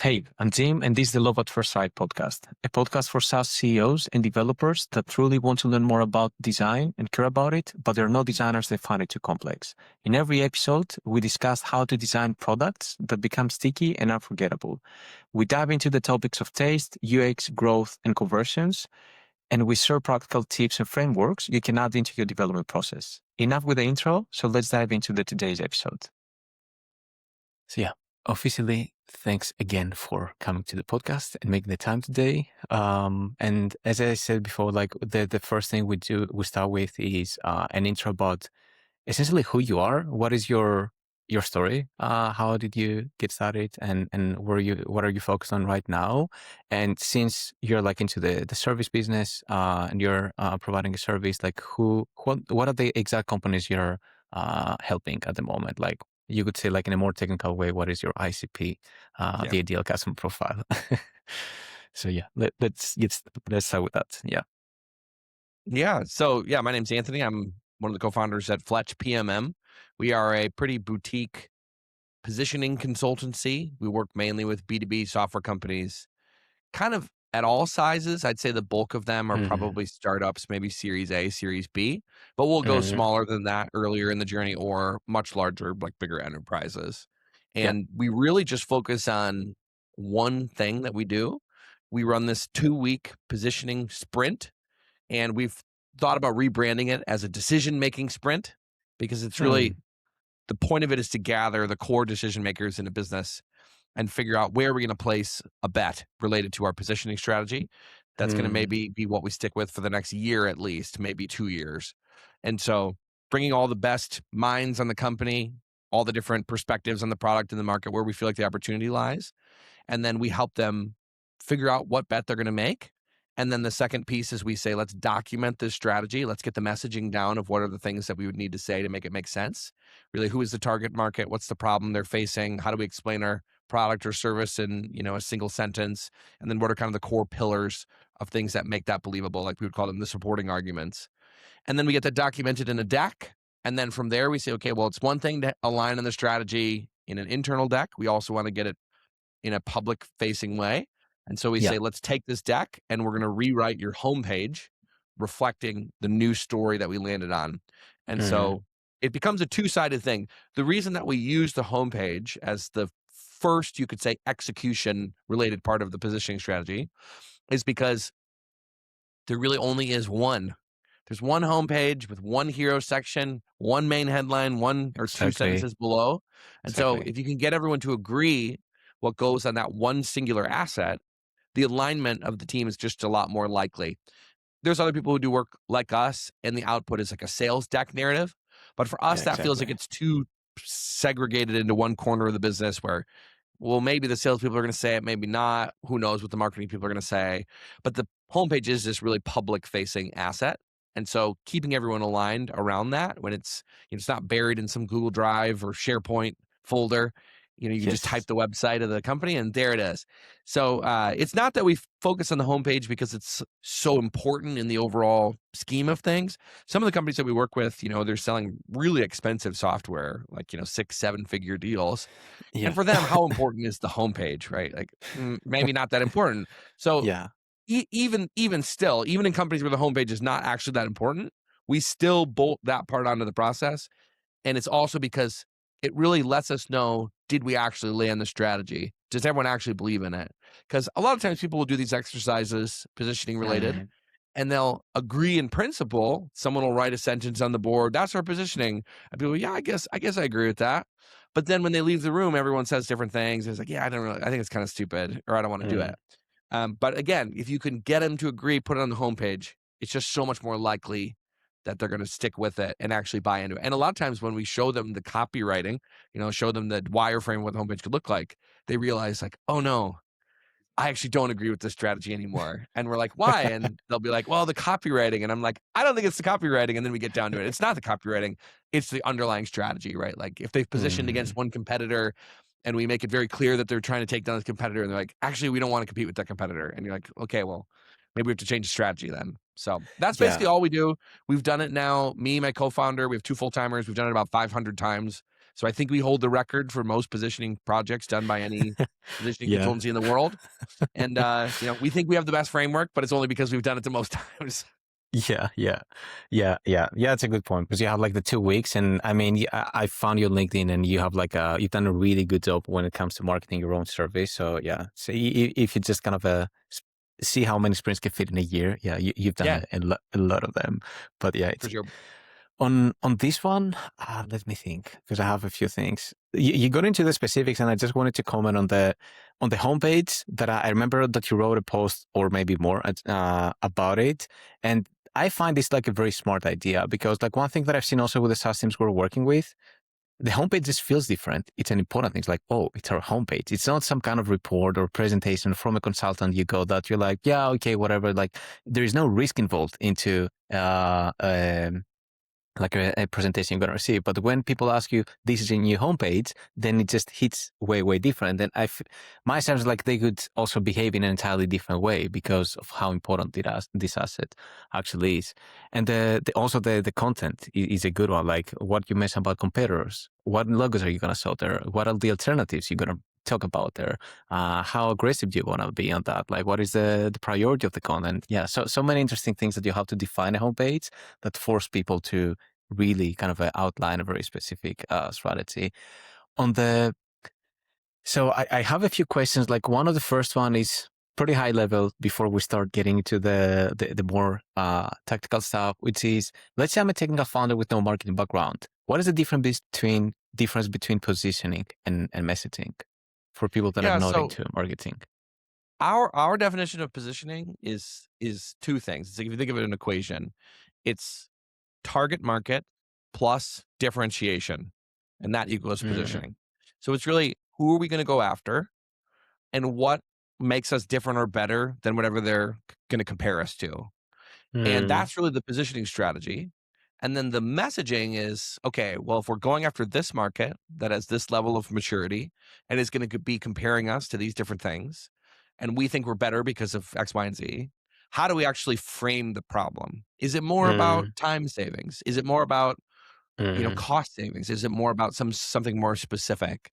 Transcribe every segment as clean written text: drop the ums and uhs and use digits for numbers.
Hey, I'm Tim, and this is the Love at First Sight podcast, a podcast for SaaS CEOs and developers that truly want to learn more about design and care about it, but they're not designers that find it too complex. In every episode, we discuss how to design products that become sticky and unforgettable. We dive into the topics of taste, UX, growth, and conversions, and we share practical tips and frameworks you can add into your development process. Enough with the intro, so let's dive into today's episode. So yeah, officially, thanks again for coming to the podcast and making the time today. And as I said before, like the first thing we start with is an intro about essentially who you are. What is your story? How did you get started, and what are you focused on right now? And since you're like into the service business and you're providing a service, like what are the exact companies you're helping at the moment? Like, you could say, like, in a more technical way, what is your ICP, the ideal customer profile? So yeah, let's start with that. Yeah. So my name's Anthony. I'm one of the co-founders at Fletch PMM. We are a pretty boutique positioning consultancy. We work mainly with B2B software companies, kind of at all sizes. I'd say the bulk of them are probably startups, maybe Series A, Series B, but we'll go smaller than that earlier in the journey, or much larger, like bigger enterprises. And we really just focus on one thing that we do. We run this 2-week positioning sprint, and we've thought about rebranding it as a decision-making sprint, because it's really the point of it is to gather the core decision makers in a business and figure out where we're going to place a bet related to our positioning strategy. That's going to maybe be what we stick with for the next year, at least, maybe 2 years. And so bringing all the best minds on the company, all the different perspectives on the product in the market, where we feel like the opportunity lies. And then we help them figure out what bet they're going to make. And then the second piece is we say, let's document this strategy. Let's get the messaging down of what are the things that we would need to say to make it make sense. Really, who is the target market? What's the problem they're facing? How do we explain our product or service in, a single sentence? And then what are kind of the core pillars of things that make that believable? Like we would call them the supporting arguments. And then we get that documented in a deck. And then from there we say, okay, well, it's one thing to align on the strategy in an internal deck. We also want to get it in a public facing way. And so we say, let's take this deck and we're going to rewrite your homepage reflecting the new story that we landed on. And so it becomes a two-sided thing. The reason that we use the homepage as the first, you could say, execution related part of the positioning strategy is because there really only is one. There's one homepage with one hero section, one main headline, one or two sentences below. And so if you can get everyone to agree what goes on that one singular asset, the alignment of the team is just a lot more likely. There's other people who do work like us, and the output is like a sales deck narrative. But for us, that feels like it's too segregated into one corner of the business where, well, maybe the salespeople are going to say it, maybe not. Who knows what the marketing people are going to say? But the homepage is this really public-facing asset. And so keeping everyone aligned around that, when it's it's not buried in some Google Drive or SharePoint folder. You can just type the website of the company and there it is. So it's not that we focus on the homepage because it's so important in the overall scheme of things. Some of the companies that we work with, they're selling really expensive software, like, 6-7-figure deals. And for them, how important is the homepage, right? Like maybe not that important. So even still, even in companies where the homepage is not actually that important, we still bolt that part onto the process. And it's also because it really lets us know, did we actually land the strategy? Does everyone actually believe in it? Because a lot of times people will do these exercises, positioning related, and they'll agree in principle. Someone will write a sentence on the board, that's our positioning. And people, I guess I agree with that. But then when they leave the room, everyone says different things. It's like, I think it's kind of stupid, or I don't want to do it. But again, if you can get them to agree, put it on the homepage, it's just so much more likely that they're going to stick with it and actually buy into it. And a lot of times when we show them the copywriting, show them the wireframe of what the homepage could look like, they realize like, oh no, I actually don't agree with this strategy anymore. And we're like, why? And they'll be like, well, the copywriting. And I'm like, I don't think it's the copywriting. And then we get down to it. It's not the copywriting. It's the underlying strategy, right? Like if they've positioned against one competitor and we make it very clear that they're trying to take down this competitor and they're like, actually, we don't want to compete with that competitor. And you're like, okay, well, maybe we have to change the strategy then. So that's basically all we do. We've done it now. Me, my co-founder, we have 2 full-timers. We've done it about 500 times So I think we hold the record for most positioning projects done by any positioning Yeah. consultancy in the world. And, we think we have the best framework, but it's only because we've done it the most times. Yeah. It's a good point because you have like the 2 weeks, and I mean, I found your LinkedIn, and you have like you've done a really good job when it comes to marketing your own service. So yeah, so if you just kind of see how many sprints can fit in a year, yeah, you've done Yeah, a lot of them. But yeah, for it's sure. on this one. Let me think, because I have a few things. You got into the specifics, and I just wanted to comment on the homepage that I remember that you wrote a post or maybe more about it, and I find this like a very smart idea because like one thing that I've seen also with the SaaS teams we're working with, the homepage just feels different. It's an important thing. It's like, oh, it's our homepage. It's not some kind of report or presentation from a consultant you go that you're like, yeah, okay, whatever. Like there is no risk involved into like a presentation you're going to receive. But when people ask you, this is a new homepage, then it just hits way different. And my sense is like they could also behave in an entirely different way because of how important this asset actually is. And also the content is a good one. Like what you mentioned about competitors, what logos are you going to show there? What are the alternatives you're going to talk about there? How aggressive do you want to be on that? Like what is the priority of the content? Yeah, so many interesting things that you have to define a homepage that force people to really kind of outline a very specific strategy. So I have a few questions. Like one of the first one is pretty high level before we start getting into the more tactical stuff, which is, let's say I'm a technical founder with no marketing background. What is the difference between positioning and messaging for people that are Yeah, not so into marketing? our definition of positioning is two things. It's like if you think of it in an equation, it's target market plus differentiation, and that equals Mm, positioning. So it's really who are we going to go after and what makes us different or better than whatever they're going to compare us to. And mm, that's really the positioning strategy. And then the messaging is, okay, well, if we're going after this market that has this level of maturity and is going to be comparing us to these different things, and we think we're better because of X, Y, and Z, how do we actually frame the problem? Is it more about mm, time savings? Is it more about, mm, cost savings? Is it more about something more specific?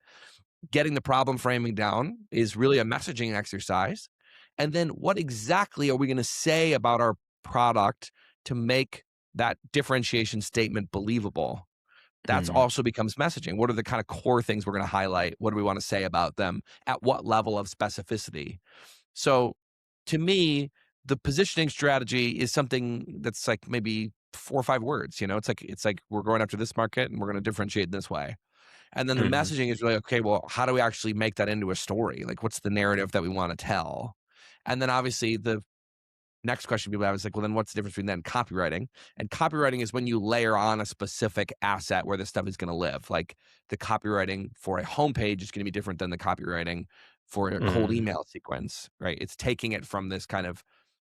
Getting the problem framing down is really a messaging exercise. And then what exactly are we going to say about our product to make that differentiation statement believable? That's mm, also becomes messaging. What are the kind of core things we're going to highlight? What do we want to say about them? At what level of specificity? So to me, the positioning strategy is something that's like maybe 4 or 5 words. It's like we're going after this market and we're going to differentiate in this way. And then the mm, messaging is really, okay, well, how do we actually make that into a story? Like, what's the narrative that we want to tell? And then obviously the next question people have is like, well, then what's the difference between that and copywriting? And copywriting is when you layer on a specific asset where this stuff is going to live. Like the copywriting for a homepage is going to be different than the copywriting for a cold mm, email sequence, right? It's taking it from this kind of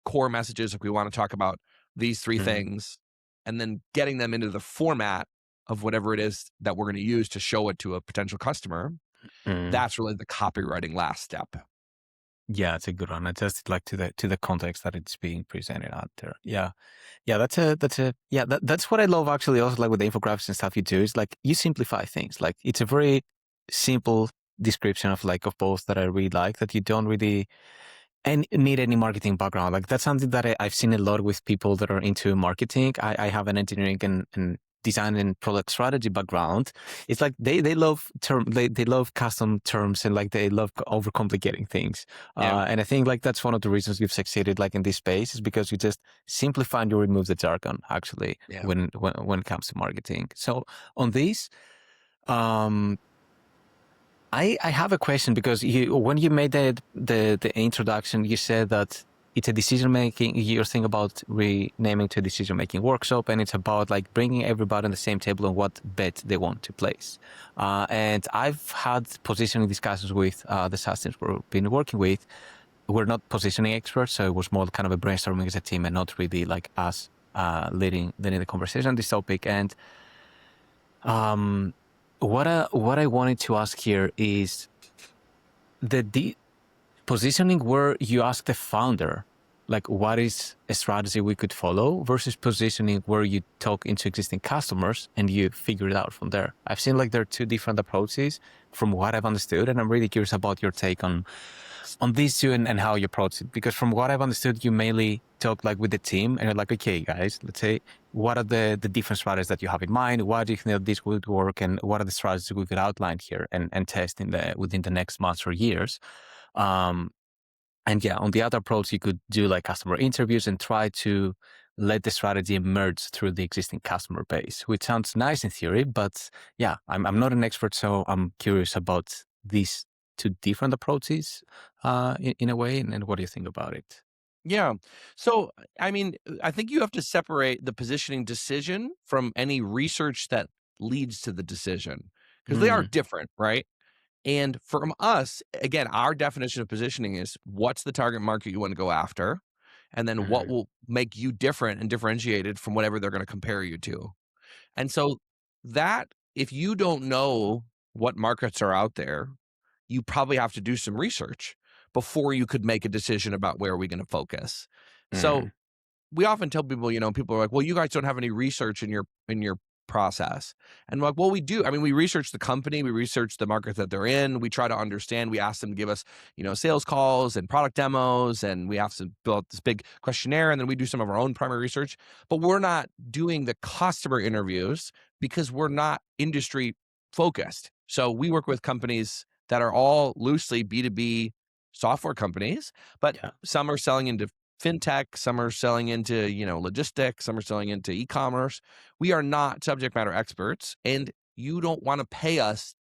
core messages. Like we want to talk about these three mm, things and then getting them into the format of whatever it is that we're going to use to show it to a potential customer. mm. That's really the copywriting last step. Yeah, it's a good one. Adjusted like to the context that it's being presented out there. Yeah. That's what I love actually also like with the infographics and stuff you do is like you simplify things. Like it's a very simple description of both that I really like that you don't really need any marketing background. Like that's something that I've seen a lot with people that are into marketing. I have an engineering and design and product strategy background. It's like they love they love custom terms and like they love overcomplicating things. Yeah. And I think like that's one of the reasons you've succeeded like in this space is because you just simplify and you remove the jargon actually Yeah. when it comes to marketing. So on this, I have a question because when you made the introduction, you said that it's a decision making. You're thinking about renaming to decision making workshop, and it's about like bringing everybody on the same table on what bet they want to place. And I've had positioning discussions with the SaaS teams we've been working with. We're not positioning experts, so it was more kind of a brainstorming as a team, and not really like us leading the conversation on this topic. And what I wanted to ask here is the positioning where you ask the founder like what is a strategy we could follow versus positioning where you talk into existing customers and you figure it out from there. I've seen like there are two different approaches from what I've understood, and I'm really curious about your take on these two and how you approach it. Because from what I've understood, you mainly talk like with the team and you're like, okay, guys, let's say, what are the different strategies that you have in mind? Why do you think that this would work? And what are the strategies we could outline here and test within the next months or years? And yeah, on the other approach, you could do like customer interviews and try to let the strategy emerge through the existing customer base, which sounds nice in theory, but yeah, I'm not an expert, so I'm curious about these two different approaches in a way. And what do you think about it? Yeah. So, I mean, I think you have to separate the positioning decision from any research that leads to the decision because they are Mm, different, right? And from us, again, our definition of positioning is what's the target market you want to go after, and then what mm, will make you different and differentiated from whatever they're going to compare you to. And so that if you don't know what markets are out there, you probably have to do some research before you could make a decision about where are we going to focus. So mm, we often tell people, people are like, well, you guys don't have any research in your process. And we're like, well, we do. I mean, we research the company, we research the market that they're in, we try to understand, we ask them to give us, sales calls and product demos, and we have to build out this big questionnaire, and then we do some of our own primary research. But we're not doing the customer interviews because we're not industry focused. So we work with companies that are all loosely B2B software companies, but yeah. some are selling into fintech, some are selling into, logistics, some are selling into e-commerce. We are not subject matter experts, and you don't want to pay us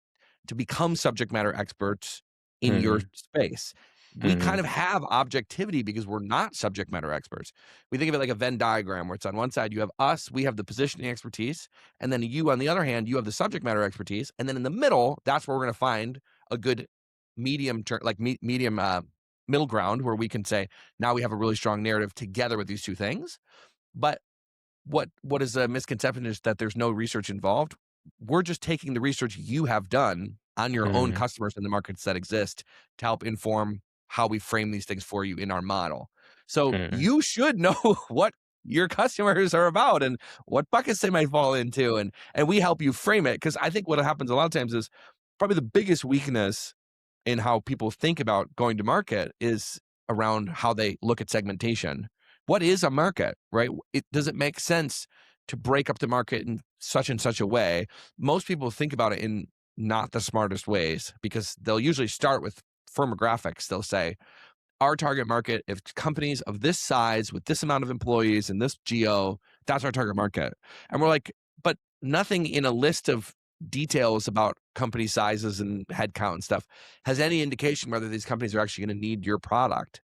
to become subject matter experts in your Mm, space. We kind mm, of have objectivity because we're not subject matter experts. We think of it like a Venn diagram where it's on one side, you have us, we have the positioning expertise. And then you, on the other hand, you have the subject matter expertise. And then in the middle, that's where we're going to find a good medium term, like medium middle ground where we can say, now we have a really strong narrative together with these two things. But what is a misconception is that there's no research involved. We're just taking the research you have done on your own mm, customers and the markets that exist to help inform how we frame these things for you in our model. So mm, you should know what your customers are about and what buckets they might fall into, and we help you frame it, because I think what happens a lot of times is probably the biggest weakness in how people think about going to market is around how they look at segmentation. What is a market, right? Does it make sense to break up the market in such and such a way? Most people think about it in not the smartest ways because they'll usually start with firmographics. They'll say, our target market, if companies of this size with this amount of employees and this geo, that's our target market. And we're like, but nothing in a list of details about company sizes and headcount and stuff has any indication whether these companies are actually going to need your product.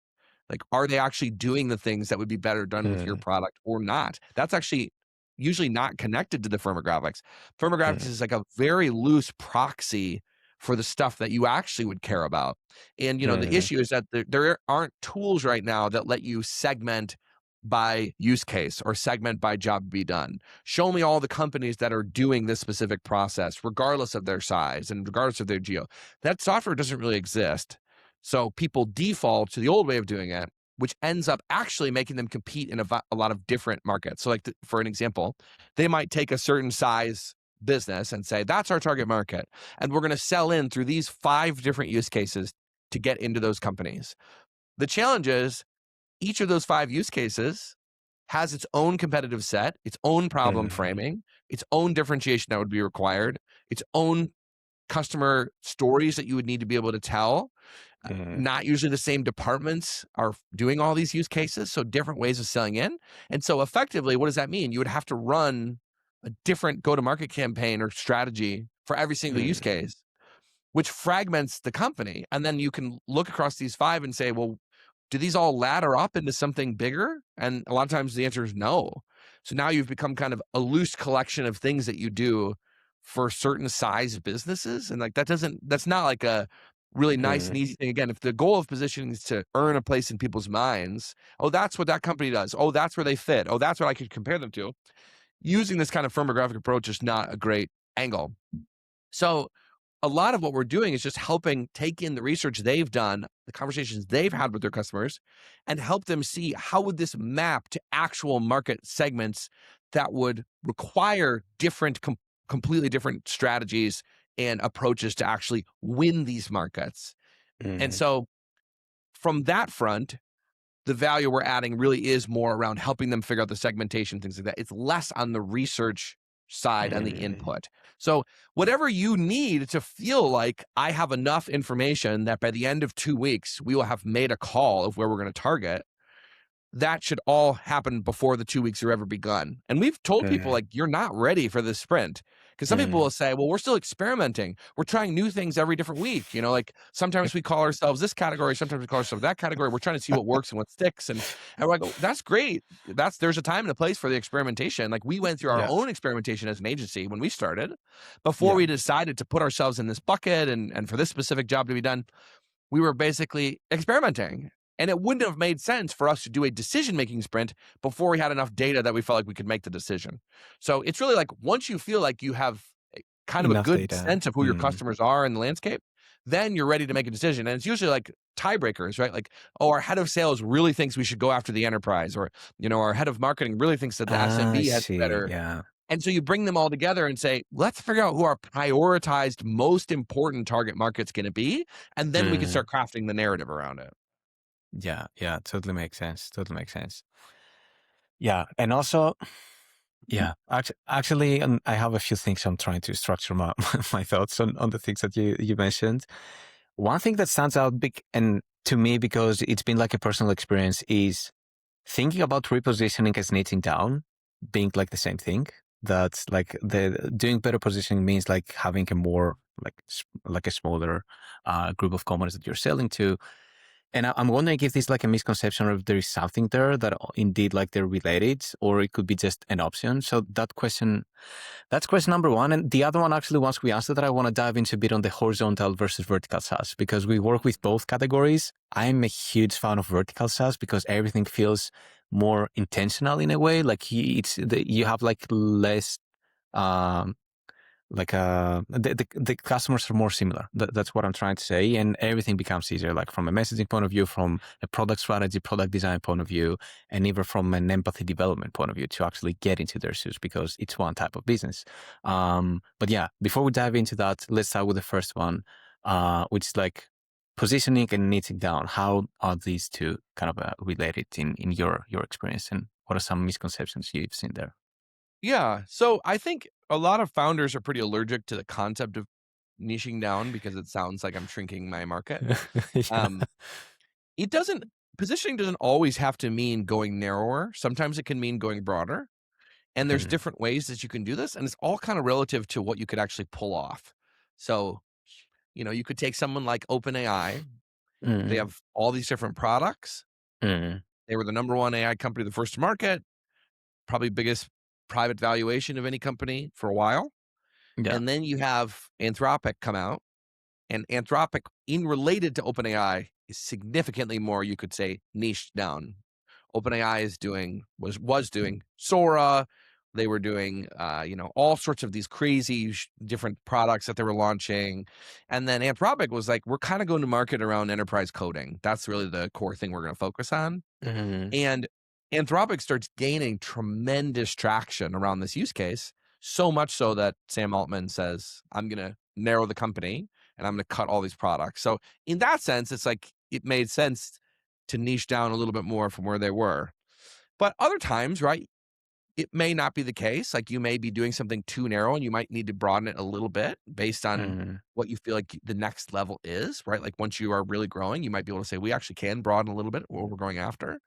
Like, are they actually doing the things that would be better done with your mm, product or not? That's actually usually not connected to the firmographics. Firmographics mm, is like a very loose proxy for the stuff that you actually would care about. And, the mm, issue is that there aren't tools right now that let you segment by use case or segment by job to be done. Show me all the companies that are doing this specific process, regardless of their size and regardless of their geo. That software doesn't really exist. So people default to the old way of doing it, which ends up actually making them compete in a lot of different markets. So like for an example, they might take a certain size business and say, that's our target market. And we're going to sell in through these 5 different use cases to get into those companies. The challenge is each of those 5 use cases has its own competitive set, its own problem mm, framing, its own differentiation that would be required, its own customer stories that you would need to be able to tell. mm, Not usually the same departments are doing all these use cases, so different ways of selling in. And so effectively, what does that mean? You would have to run a different go-to-market campaign or strategy for every single use mm, case, which fragments the company. And then you can look across these 5 and say, well, do these all ladder up into something bigger? And a lot of times the answer is no. So now you've become kind of a loose collection of things that you do for certain size businesses. And like that's not like a really nice and mm, easy thing. Again, if the goal of positioning is to earn a place in people's minds, oh, that's what that company does. Oh, that's where they fit. Oh, that's what I could compare them to. Using this kind of firmographic approach is not a great angle. So a lot of what we're doing is just helping take in the research they've done, the conversations they've had with their customers, and help them see how would this map to actual market segments that would require different, completely different strategies and approaches to actually win these markets. And Mm. so from that front, the value we're adding really is more around helping them figure out the segmentation, things like that. It's less on the research side and the Mm. input. So whatever you need to feel like I have enough information that by the end of 2 weeks, we will have made a call of where we're going to target, that should all happen before the 2 weeks are ever begun. And we've told people, Mm. like, you're not ready for this sprint. Because some people Mm. will say, well, we're still experimenting. We're trying new things every different week. Like sometimes we call ourselves this category, sometimes we call ourselves that category. We're trying to see what works and what sticks. And we're like, oh, that's great. There's a time and a place for the experimentation. Like we went through our Yeah. own experimentation as an agency when we started, before Yeah. we decided to put ourselves in this bucket and for this specific job to be done, we were basically experimenting. And it wouldn't have made sense for us to do a decision-making sprint before we had enough data that we felt like we could make the decision. So it's really like once you feel like you have kind of a Enough good data. sense of who your customers are in the landscape, then you're ready to make a decision. And it's usually like tiebreakers, right? Like, oh, our head of sales really thinks we should go after the enterprise, or our head of marketing really thinks that the I SMB has see. better. Yeah. And so you bring them all together and say, let's figure out who our prioritized, most important target market's going to be, and then we can Mm. start crafting the narrative around it. Yeah. Yeah. Totally makes sense. Totally makes sense. Yeah. And also, yeah, actually, and I have a few things I'm trying to structure my my thoughts on the things that you mentioned. One thing that stands out big and to me, because it's been like a personal experience, is thinking about repositioning as knitting down being like the same thing. That's like the doing better positioning means like having a more like a smaller group of companies that you're selling to. And I'm wondering if there's like a misconception, or if there is something there that indeed like they're related, or it could be just an option. So that's question number one. And the other one, actually, once we answer that, I want to dive into a bit on the horizontal versus vertical SaaS, because we work with both categories. I'm a huge fan of vertical SaaS because everything feels more intentional in a way. Like you have like less, the customers are more similar. That's what I'm trying to say. And everything becomes easier, like from a messaging point of view, from a product strategy, product design point of view, and even from an empathy development point of view to actually get into their shoes, because it's one type of business. But yeah, before we dive into that, let's start with the first one, which is like positioning and knitting down. How are these two kind of related in your experience, and what are some misconceptions you've seen there? Yeah. So I think a lot of founders are pretty allergic to the concept of niching down because it sounds like I'm shrinking my market. Yeah. Um, positioning doesn't always have to mean going narrower. Sometimes it can mean going broader. And there's Mm. different ways that you can do this. And it's all kind of relative to what you could actually pull off. So, you could take someone like OpenAI. They Mm. have all these different products. Mm. They were the number one AI company, the first to market, probably biggest private valuation of any company for a while. Yeah. And then you have Anthropic come out, and Anthropic, in related to OpenAI, is significantly more, you could say, niched down. OpenAI was doing Sora. They were doing, all sorts of these crazy different products that they were launching. And then Anthropic was like, we're kind of going to market around enterprise coding. That's really the core thing we're going to focus on. Mhm. And Anthropic starts gaining tremendous traction around this use case, so much so that Sam Altman says, I'm going to narrow the company and I'm going to cut all these products. So in that sense, it's like it made sense to niche down a little bit more from where they were. But other times, right, it may not be the case. Like you may be doing something too narrow and you might need to broaden it a little bit based on Mhm. what you feel like the next level is, right? Like once you are really growing, you might be able to say, we actually can broaden a little bit what we're going after.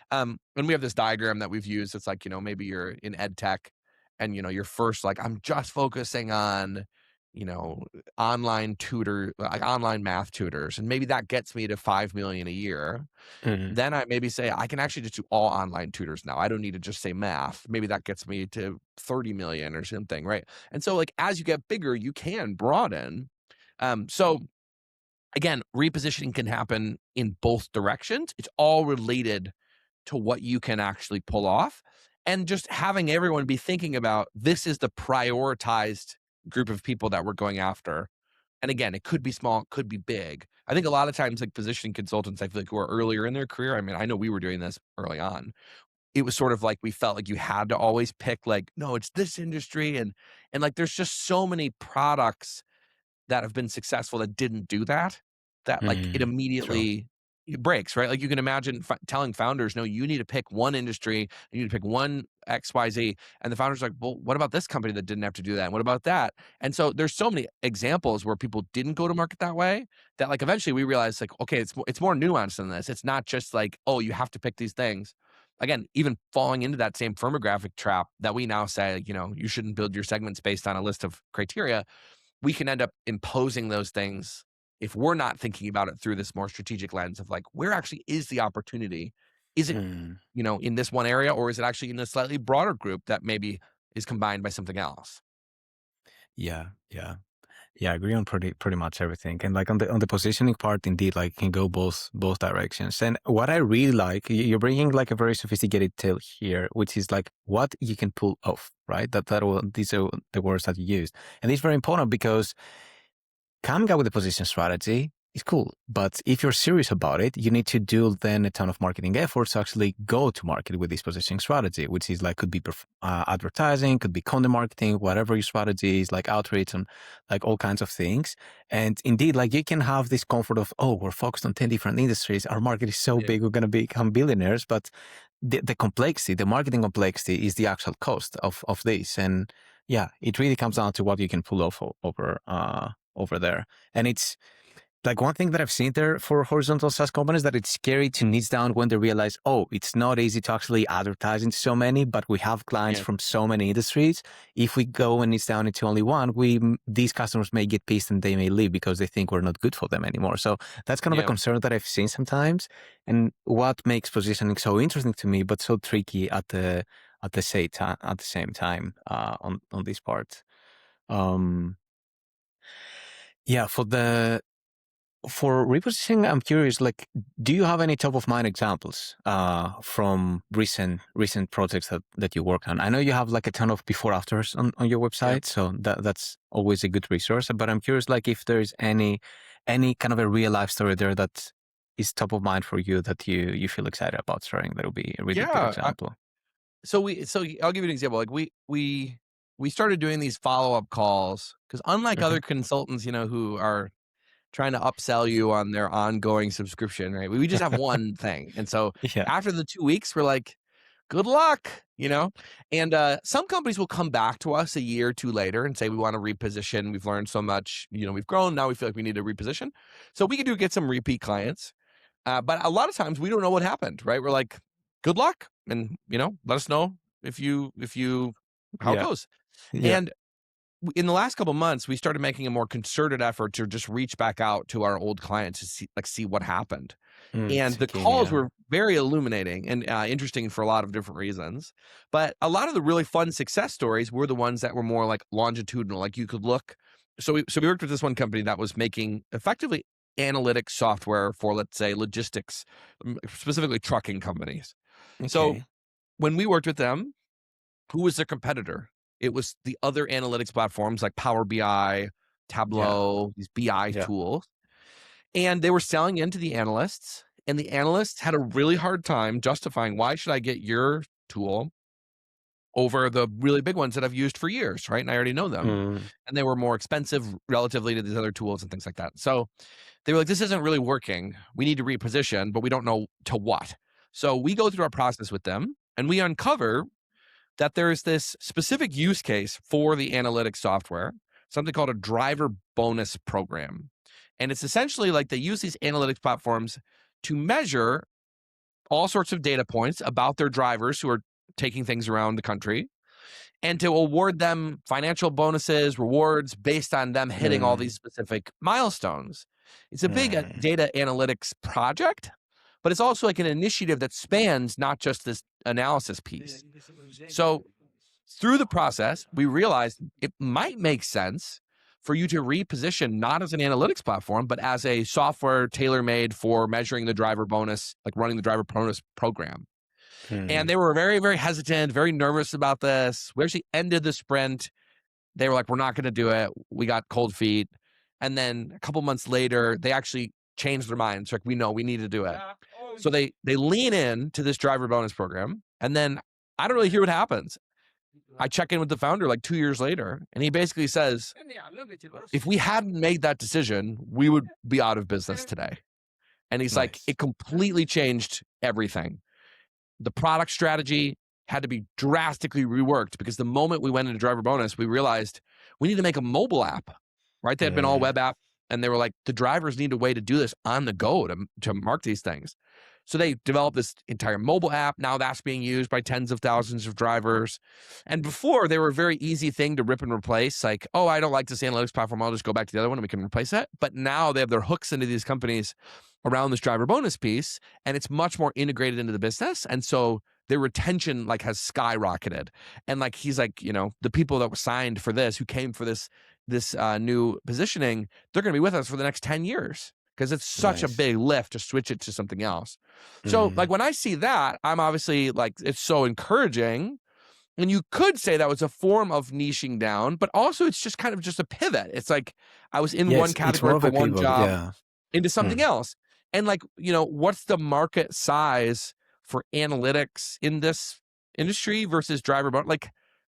And we have this diagram that we've used. It's like, maybe you're in ed tech and, you're first like, I'm just focusing on, you know, online tutor, like online math tutors. And maybe that gets me to 5 million a year. Mhm. Then I maybe say, I can actually just do all online tutors now. I don't need to just say math. Maybe that gets me to 30 million or something, right? And so like, as you get bigger, you can broaden. So again, repositioning can happen in both directions. It's all related to what you can actually pull off. And just having everyone be thinking about, this is the prioritized group of people that we're going after. And again, it could be small, it could be big. I think a lot of times, like positioning consultants, I feel like who are earlier in their career, I mean, I know we were doing this early on. It was sort of like we felt like you had to always pick like, no, it's this industry. And like there's just so many products that have been successful that didn't do that, that like it True. immediately it breaks, right? Like you can imagine telling founders, no, you need to pick one industry, you need to pick one XYZ. And the founders are like, well, what about this company that didn't have to do that? And what about that? And so there's so many examples where people didn't go to market that way that like eventually we realized like, okay, it's more nuanced than this. It's not just like, oh, you have to pick these things. Again, even falling into that same firmographic trap that we now say, you know, you shouldn't build your segments based on a list of criteria, we can end up imposing those things if we're not thinking about it through this more strategic lens of like, where actually is the opportunity? Is it, Mm. you know, in this one area, or is it actually in a slightly broader group that maybe is combined by something else? Yeah, yeah. Yeah, I agree on pretty much everything. And like on the positioning part, indeed, like can go both directions. And what I really like, you're bringing like a very sophisticated tale here, which is like what you can pull off, right? These are the words that you used, and it's very important because coming up with a position strategy is cool, but if you're serious about it, you need to do then a ton of marketing efforts to actually go to market with this positioning strategy, which is like could be advertising, could be content marketing, whatever your strategy is, like outreach and like all kinds of things. And indeed, like you can have this comfort of, oh, we're focused on 10 different industries. Our market is so Yeah. big, we're going to become billionaires. But the complexity, the marketing complexity is the actual cost of this. And yeah, it really comes down to what you can pull off over there. And it's like one thing that I've seen there for horizontal SaaS companies that it's scary to niche down when they realize, oh, it's not easy to actually advertise into so many, but we have clients Yeah. from so many industries. If we go and niche down into only one, these customers may get pissed and they may leave because they think we're not good for them anymore. So that's kind of a Yeah. concern that I've seen sometimes, and what makes positioning so interesting to me, but so tricky at the same time on this part. Yeah, for repositioning, I'm curious, like, do you have any top of mind examples from recent projects that you work on? I know you have like a ton of before afters on your Yeah. website, so that's always a good resource. But I'm curious, like, if there's any kind of a real life story there that is top of mind for you that you feel excited about sharing. That would be a really good Yeah. example. So I'll give you an example. Like we started doing these follow-up calls because unlike Hmm. other consultants, you know, who are trying to upsell you on their ongoing subscription, right? We just have one thing. And so Yeah. after the 2 weeks, we're like, good luck, you know? And some companies will come back to us a year or two later and say, we want to reposition. We've learned so much, you know, we've grown. Now we feel like we need to reposition. So we can get some repeat clients. But a lot of times we don't know what happened, right? We're like, good luck. And, you know, let us know if you, how it Yeah. goes. Yeah. And in the last couple of months, we started making a more concerted effort to just reach back out to our old clients to see what happened. And the Again, calls yeah. were very illuminating and interesting for a lot of different reasons. But a lot of the really fun success stories were the ones that were more like longitudinal. Like you could look. So we worked with this one company that was making effectively analytics software for, let's say, logistics, specifically trucking companies. So Okay. when we worked with them, who was their competitor? It was the other analytics platforms like Power BI, Yeah. Tableau, these BI Yeah. tools. And they were selling into the analysts, and the analysts had a really hard time justifying, why should I get your tool over the really big ones that I've used for years, right? And I already know them. Mm. And they were more expensive relatively to these other tools and things like that. So they were like, this isn't really working. We need to reposition, but we don't know to what. So we go through our process with them and we uncover that there's this specific use case for the analytics software, something called a driver bonus program. And it's essentially like they use these analytics platforms to measure all sorts of data points about their drivers who are taking things around the country and to award them financial bonuses, rewards based on them hitting all these Mm. specific milestones. It's a big Mm. data analytics project, but it's also like an initiative that spans not just this analysis piece. So through the process, we realized it might make sense for you to reposition not as an analytics platform, but as a software tailor-made for measuring the driver bonus, like running the driver bonus program. And Mm. they were very, very hesitant, very nervous about this. We actually ended the sprint. They were like, we're not going to do it. We got cold feet. And then a couple months later, they actually changed their minds. Like, we know we need to do it. So they lean in to this driver bonus program. And then I don't really hear what happens. I check in with the founder like 2 years later, and he basically says, if we hadn't made that decision, we would be out of business today. And he's like, it completely changed everything. The product strategy had to be drastically reworked because the moment we went into driver bonus, we realized we need to make a mobile app, right? They had been all web app, and they were like, the drivers need a way to do this on the go to mark these things. So they developed this entire mobile app. Now that's being used by tens of thousands of drivers. And before, they were a very easy thing to rip and replace. Like, oh, I don't like this analytics platform. I'll just go back to the other one and we can replace it. But now they have their hooks into these companies around this driver bonus piece, and it's much more integrated into the business. And so their retention like has skyrocketed. And like, he's like, the people that were signed for this, who came for this new positioning, they're going to be with us for the next 10 years. Because it's such a big lift to switch it to something else. So like, when I see that, I'm obviously like, it's so encouraging. And you could say that was a form of niching down, but also it's just kind of just a pivot. It's like, I was in one category for one job into something else. And like, what's the market size for analytics in this industry versus driver bonus? Like,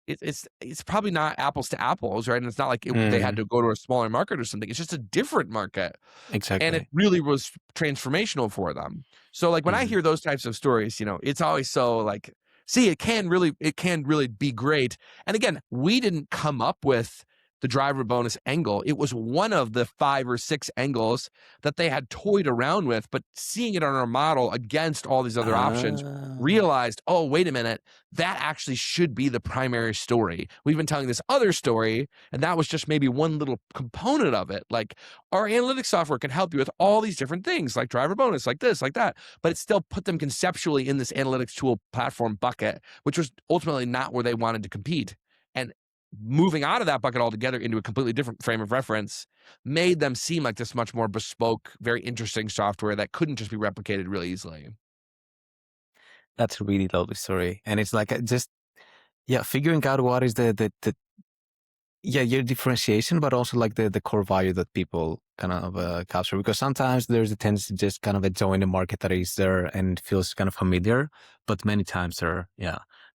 it's probably not apples to apples, right? And it's not like they had to go to a smaller market or something. It's just a different market. Exactly. And it really was transformational for them. So like, when I hear those types of stories, it's always so like, see, it can really be great. And again, we didn't come up with the driver bonus angle. It was one of the 5 or 6 angles that they had toyed around with, but seeing it on our model against all these other options, realized, oh, wait a minute, that actually should be the primary story. We've been telling this other story, and that was just maybe one little component of it. Like, our analytics software can help you with all these different things, like driver bonus, like this, like that, but it still put them conceptually in this analytics tool platform bucket, which was ultimately not where they wanted to compete. And moving out of that bucket altogether into a completely different frame of reference made them seem like this much more bespoke, very interesting software that couldn't just be replicated really easily. That's a really lovely story. And it's like just, figuring out what is your differentiation, but also like the core value that people kind of capture. Because sometimes there's a tendency to just kind of join a market that is there and feels kind of familiar, but many times there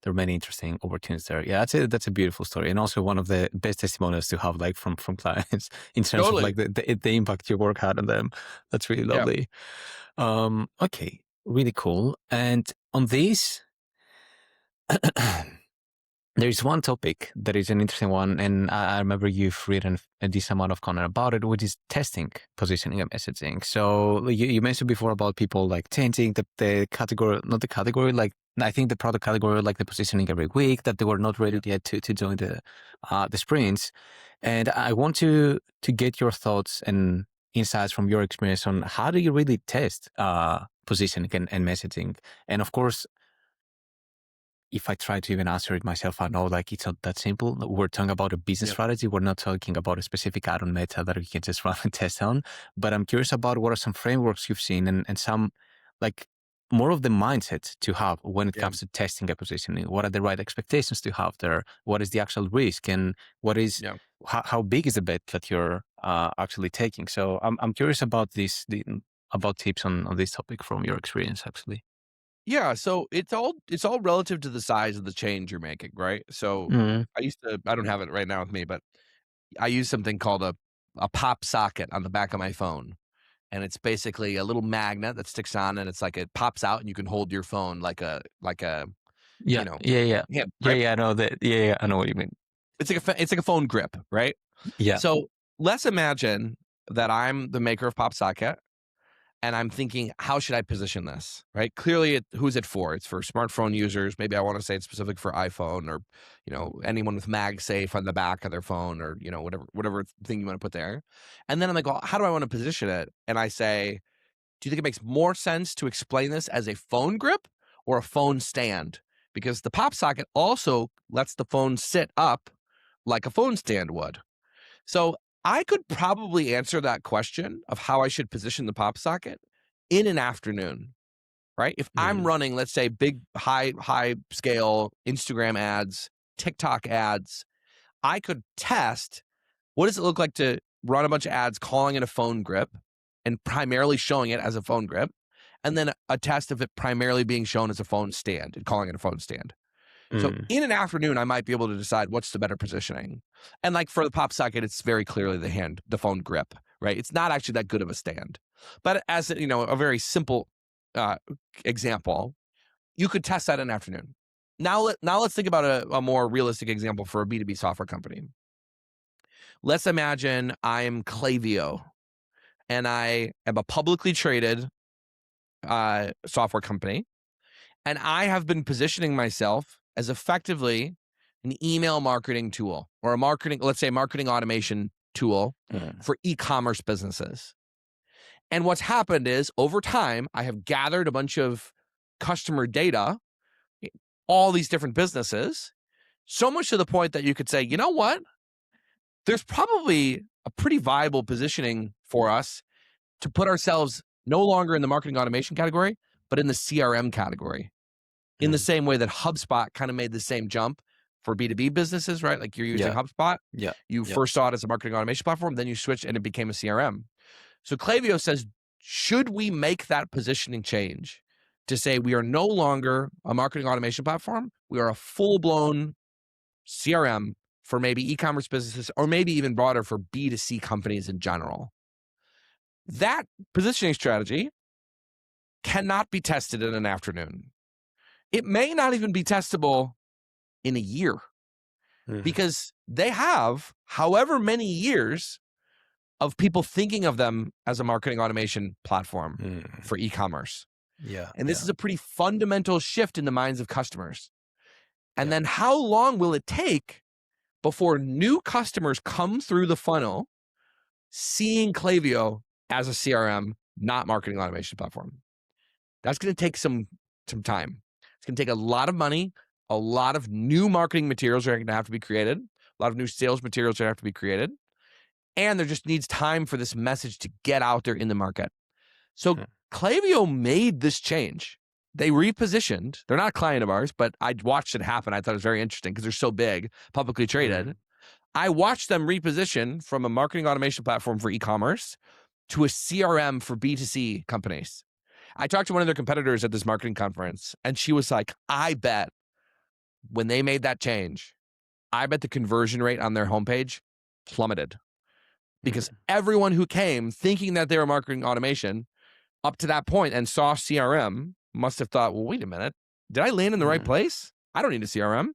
are many interesting opportunities there. Yeah, that's a beautiful story, and also one of the best testimonials to have, like from clients in terms of like the impact your work had on them. That's really lovely. Okay, really cool. And on this, there's one topic that is an interesting one, and I remember you've written a decent amount of content about it, which is testing, positioning, and messaging. So you mentioned before about people like changing the category, not the category, like I think the product category, like the positioning every week, that they were not ready yet to join the sprints. And I want to get your thoughts and insights from your experience on how do you really test positioning and messaging. And of course, if I try to even answer it myself, I know like it's not that simple. We're talking about a business strategy. We're not talking about a specific add-on meta that we can just run and test on. But I'm curious about what are some frameworks you've seen and some like more of the mindset to have when it comes to testing a positioning. What are the right expectations to have there? What is the actual risk, and what is how big is the bet that you're actually taking? So I'm curious about about tips on this topic from your experience, actually. Yeah, so it's all relative to the size of the change you're making, right? So I don't have it right now with me, but I use something called a pop socket on the back of my phone. And it's basically a little magnet that sticks on, and it's like it pops out and you can hold your phone like a I know that. Yeah, I know what you mean. It's like a phone grip, right? Yeah. So let's imagine that I'm the maker of Pop Socket, and I'm thinking, how should I position this, right? Clearly, who's it for? It's for smartphone users. Maybe I want to say it's specific for iPhone, or anyone with MagSafe on the back of their phone, or whatever thing you want to put there. And then I'm like, well, how do I want to position it? And I say, do you think it makes more sense to explain this as a phone grip or a phone stand? Because the Pop Socket also lets the phone sit up like a phone stand would. So I could probably answer that question of how I should position the Pop Socket in an afternoon, right? If I'm running, let's say, big, high scale Instagram ads, TikTok ads, I could test, what does it look like to run a bunch of ads calling it a phone grip and primarily showing it as a phone grip, and then a test of it primarily being shown as a phone stand and calling it a phone stand. So in an afternoon, I might be able to decide what's the better positioning. And like for the pop socket, it's very clearly the phone grip, right? It's not actually that good of a stand. But as a very simple example, you could test that in an afternoon. Now let's think about a more realistic example for a B2B software company. Let's imagine I am Klaviyo, and I am a publicly traded software company, and I have been positioning myself as effectively an email marketing tool or marketing automation tool for e-commerce businesses. And what's happened is over time, I have gathered a bunch of customer data, all these different businesses, so much to the point that you could say, you know what? There's probably a pretty viable positioning for us to put ourselves no longer in the marketing automation category, but in the CRM category. In the same way that HubSpot kind of made the same jump for B2B businesses, right? Like you're using HubSpot. Yeah. You first saw it as a marketing automation platform, then you switched and it became a CRM. So Klaviyo says, should we make that positioning change to say we are no longer a marketing automation platform, we are a full-blown CRM for maybe e-commerce businesses or maybe even broader for B2C companies in general? That positioning strategy cannot be tested in an afternoon. It may not even be testable in a year because they have however many years of people thinking of them as a marketing automation platform for e-commerce. And this is a pretty fundamental shift in the minds of customers. And then how long will it take before new customers come through the funnel seeing Klaviyo as a CRM, not marketing automation platform? That's going to take some time. It's going to take a lot of money. A lot of new marketing materials are going to have to be created. A lot of new sales materials are going to have to be created. And there just needs time for this message to get out there in the market. So Klaviyo made this change. They repositioned. They're not a client of ours, but I watched it happen. I thought it was very interesting because they're so big, publicly traded. I watched them reposition from a marketing automation platform for e-commerce to a CRM for B2C companies. I talked to one of their competitors at this marketing conference, and she was like, I bet when they made that change, I bet the conversion rate on their homepage plummeted because everyone who came thinking that they were marketing automation up to that point and saw CRM must have thought, well, wait a minute, did I land in the right place? I don't need a CRM,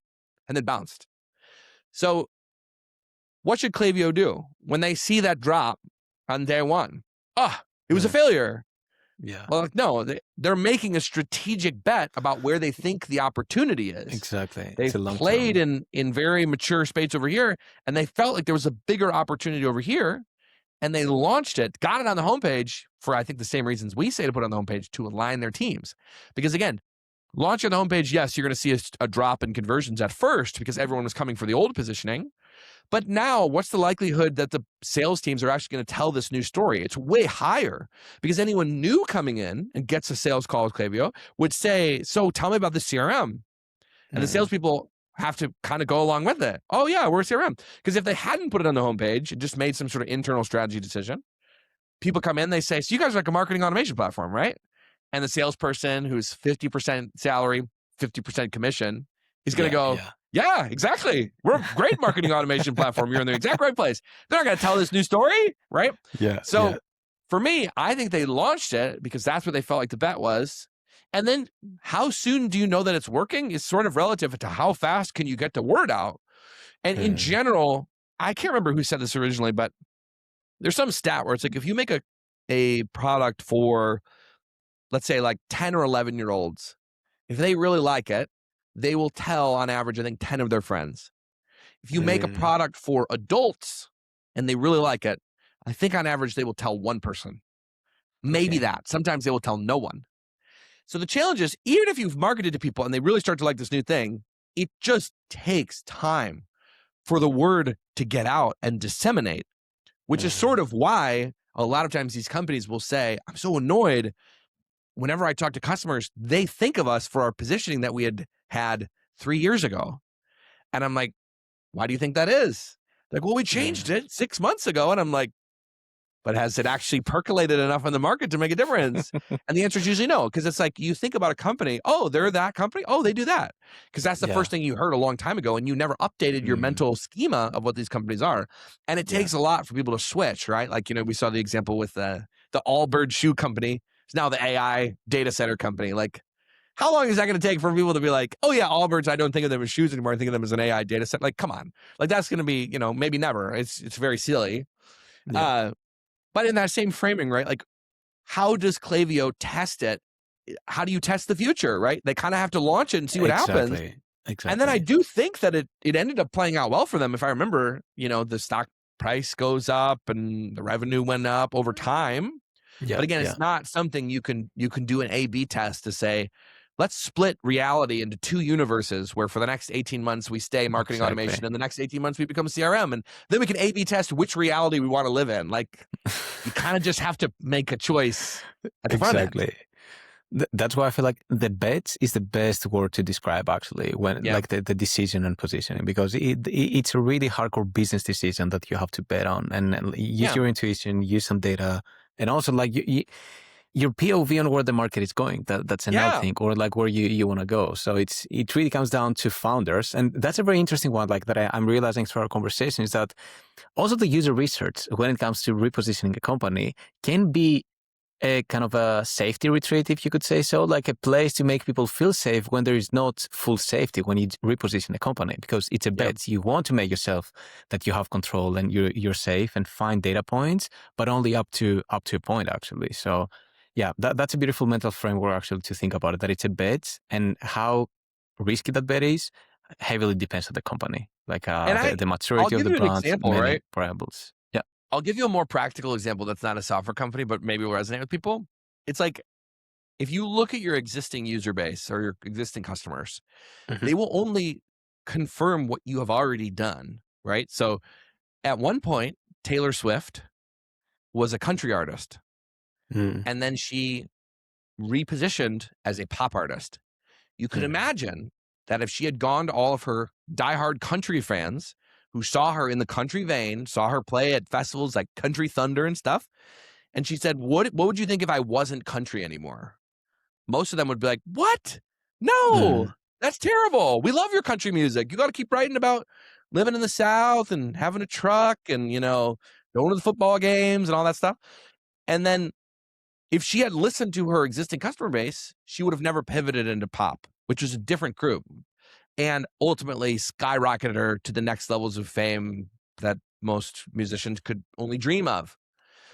and then bounced. So what should Klaviyo do when they see that drop on day one? It was a failure. Well, no, they're making a strategic bet about where they think the opportunity is. Exactly. They played in very mature space over here, and they felt like there was a bigger opportunity over here, and they launched it, got it on the homepage for, I think, the same reasons we say to put it on the homepage, to align their teams. Because again, launching on the homepage, yes, you're going to see a drop in conversions at first because everyone was coming for the old positioning. But now, what's the likelihood that the sales teams are actually going to tell this new story? It's way higher because anyone new coming in and gets a sales call with Klaviyo would say, so tell me about the CRM. And the salespeople have to kind of go along with it. Oh yeah, we're a CRM. Because if they hadn't put it on the homepage and just made some sort of internal strategy decision, people come in, they say, so you guys are like a marketing automation platform, right? And the salesperson who's 50% salary, 50% commission, is going to go, yeah, exactly. We're a great marketing automation platform. You're in the exact right place. They're not going to tell this new story, right? So for me, I think they launched it because that's what they felt like the bet was. And then how soon do you know that it's working is sort of relative to how fast can you get the word out. And in general, I can't remember who said this originally, but there's some stat where it's like if you make a product for, let's say, like 10 or 11-year-olds, if they really like it, they will tell on average, I think, 10 of their friends. If you make a product for adults and they really like it, I think on average, they will tell one person. Maybe that. Sometimes they will tell no one. So the challenge is, even if you've marketed to people and they really start to like this new thing, it just takes time for the word to get out and disseminate, which is sort of why a lot of times these companies will say, I'm so annoyed. Whenever I talk to customers, they think of us for our positioning that we had 3 years ago. And I'm like, why do you think that is? Like, well, we changed it 6 months ago. And I'm like, but has it actually percolated enough in the market to make a difference? And the answer is usually no, because it's like you think about a company, oh, they're that company, oh, they do that. Because that's the first thing you heard a long time ago, and you never updated your mental schema of what these companies are. And it takes a lot for people to switch, right? Like, we saw the example with the Allbirds shoe company. It's now the AI data center company. Like, how long is that going to take for people to be like, oh yeah, Allbirds, I don't think of them as shoes anymore. I think of them as an AI data set. Like, come on. Like, that's going to be, maybe never. It's very silly. Yeah. But in that same framing, right? Like, how does Klaviyo test it? How do you test the future, right? They kind of have to launch it and see what happens. Exactly. And then I do think that it ended up playing out well for them. If I remember, the stock price goes up and the revenue went up over time. Yeah, but again, it's not something you can do an A/B test to say, let's split reality into two universes where for the next 18 months we stay marketing automation and the next 18 months we become CRM. And then we can A/B test which reality we want to live in. Like, you kind of just have to make a choice at the front end. That's why I feel like the bet is the best word to describe actually when like the decision and positioning, because it's a really hardcore business decision that you have to bet on and use your intuition, use some data, and also like your POV on where the market is going. That's another thing, or like where you want to go. So it really comes down to founders, and that's a very interesting one. Like that I'm realizing through our conversation is that also the user research when it comes to repositioning a company can be a kind of a safety retreat, if you could say so, like a place to make people feel safe when there is not full safety when you reposition a company, because it's a bet. You want to make yourself that you have control and you're safe and find data points, but only up to a point actually. So yeah, that's a beautiful mental framework actually to think about it, that it's a bet, and how risky that bet is heavily depends on the company, like the maturity of the brand, many variables. Yeah. I'll give you a more practical example that's not a software company, but maybe will resonate with people. It's like, if you look at your existing user base or your existing customers, they will only confirm what you have already done, right? So at one point, Taylor Swift was a country artist, and then she repositioned as a pop artist. You could imagine that if she had gone to all of her diehard country fans who saw her in the country vein, saw her play at festivals like Country Thunder and stuff, and she said, what would you think if I wasn't country anymore? Most of them would be like, what? No, that's terrible. We love your country music. You got to keep writing about living in the South and having a truck and, going to the football games and all that stuff. And then if she had listened to her existing customer base, she would have never pivoted into pop, which was a different group, and ultimately skyrocketed her to the next levels of fame that most musicians could only dream of.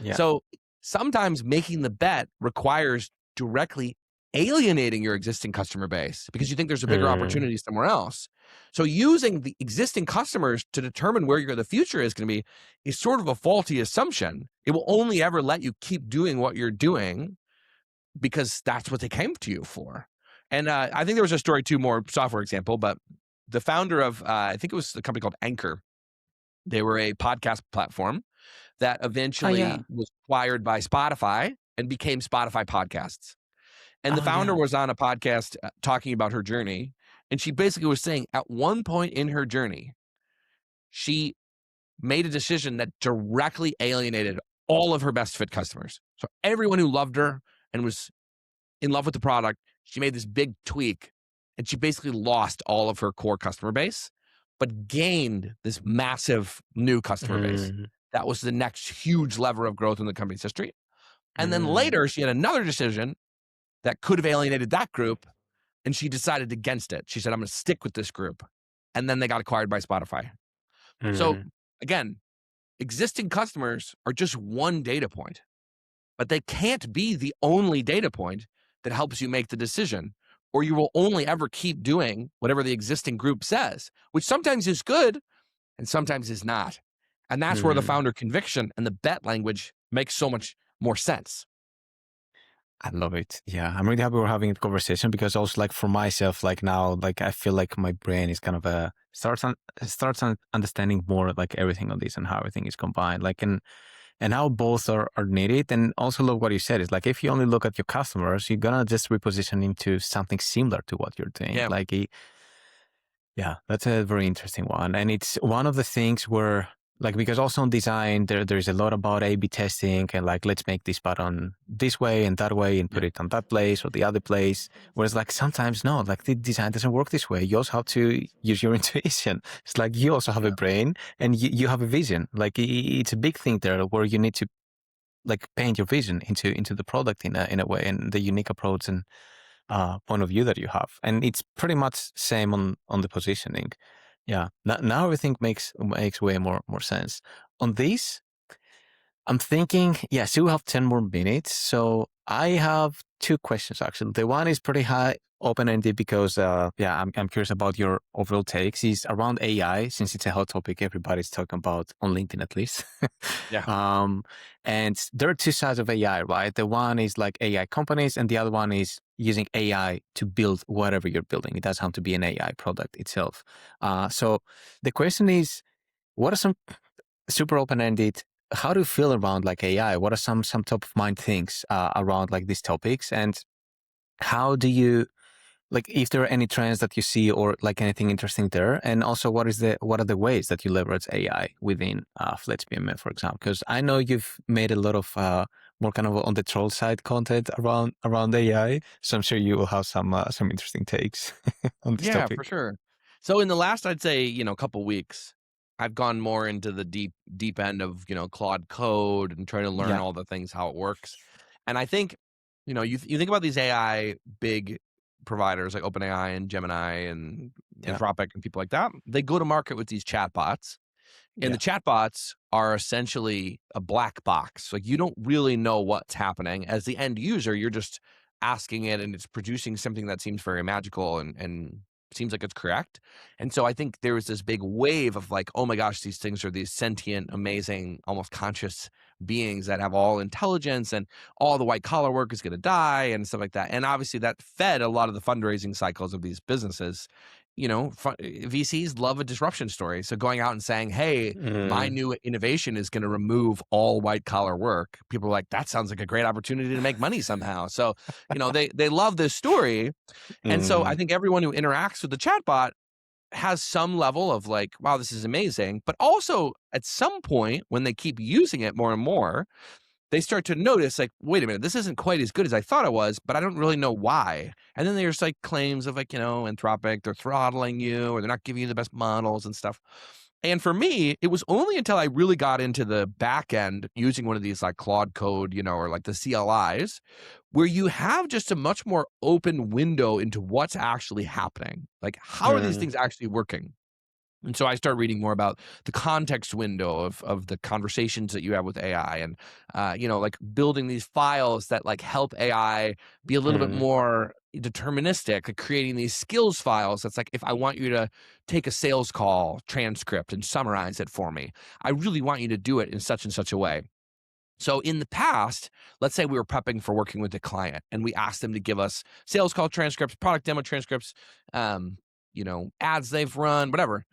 Yeah. So sometimes making the bet requires directly alienating your existing customer base because you think there's a bigger opportunity somewhere else. So using the existing customers to determine where the future is going to be is sort of a faulty assumption. It will only ever let you keep doing what you're doing because that's what they came to you for. And I think there was a story too, more software example, but the founder of, I think it was a company called Anchor. They were a podcast platform that eventually was acquired by Spotify and became Spotify Podcasts. And the founder was on a podcast talking about her journey. And she basically was saying at one point in her journey, she made a decision that directly alienated all of her best fit customers. So everyone who loved her and was in love with the product, she made this big tweak and she basically lost all of her core customer base, but gained this massive new customer base. That was the next huge lever of growth in the company's history. And then later she had another decision that could have alienated that group, and she decided against it. She said, I'm going to stick with this group. And then they got acquired by Spotify. So again, existing customers are just one data point, but they can't be the only data point that helps you make the decision, or you will only ever keep doing whatever the existing group says, which sometimes is good and sometimes is not. And that's where the founder conviction and the bet language makes so much more sense. I love it. Yeah, I'm really happy we're having a conversation because also like for myself, like now, like I feel like my brain is kind of starts understanding more like everything on this and how everything is combined, like and how both are needed. And also look what you said is like if you only look at your customers, you're gonna just reposition into something similar to what you're doing. Yeah, that's a very interesting one, and it's one of the things where Like, because also in design, there's a lot about A/B testing and like, let's make this button this way and that way and put it on that place or the other place. Whereas like sometimes no, like the design doesn't work this way. You also have to use your intuition. It's like you also have a brain and you have a vision. Like it's a big thing there where you need to like paint your vision into the product in a way and the unique approach and point of view that you have. And it's pretty much same on the positioning. Yeah. Now everything makes way more sense. On this, I'm thinking, yes, we have 10 more minutes. So I have two questions actually. The one is pretty high open-ended because I'm curious about your overall takes. Is around AI, since it's a hot topic everybody's talking about on LinkedIn at least. And there are two sides of AI, right? The one is like AI companies and the other one is using AI to build whatever you're building. It doesn't have to be an AI product itself. So the question is, what are some super open-ended, how do you feel around like AI? What are some top of mind things around like these topics? And how do you, like, if there are any trends that you see or like anything interesting there? And also what are the ways that you leverage AI within Fletch PMM, for example? Because I know you've made a lot of more kind of on the troll side content around AI. So I'm sure you will have some interesting takes on this topic. For sure. So in the last, I'd say, couple weeks, I've gone more into the deep end of, Claude Code and trying to learn all the things, how it works. And I think, you think about these AI big providers like OpenAI and Gemini and Anthropic and people like that. They go to market with these chatbots. And the chatbots are essentially a black box. Like you don't really know what's happening. As the end user, you're just asking it and it's producing something that seems very magical and seems like it's correct. And so I think there was this big wave of like, oh my gosh, these things are these sentient, amazing, almost conscious beings that have all intelligence and all the white collar work is going to die and stuff like that. And obviously that fed a lot of the fundraising cycles of these businesses. VCs love a disruption story. So going out and saying, hey, my new innovation is going to remove all white collar work. People are like, that sounds like a great opportunity to make money somehow. So, they love this story. And so I think everyone who interacts with the chatbot has some level of like, wow, this is amazing. But also at some point when they keep using it more and more, they start to notice like, wait a minute, this isn't quite as good as I thought it was, but I don't really know why. And then there's like claims of like, Anthropic, they're throttling you or they're not giving you the best models and stuff. And for me, it was only until I really got into the back end using one of these like Claude Code, or like the CLIs, where you have just a much more open window into what's actually happening. Like, how are these things actually working? And so I start reading more about the context window of the conversations that you have with AI and, like building these files that like help AI be a little bit more deterministic, like creating these skills files. That's like, if I want you to take a sales call transcript and summarize it for me, I really want you to do it in such and such a way. So in the past, let's say we were prepping for working with a client and we asked them to give us sales call transcripts, product demo transcripts, ads they've run, whatever.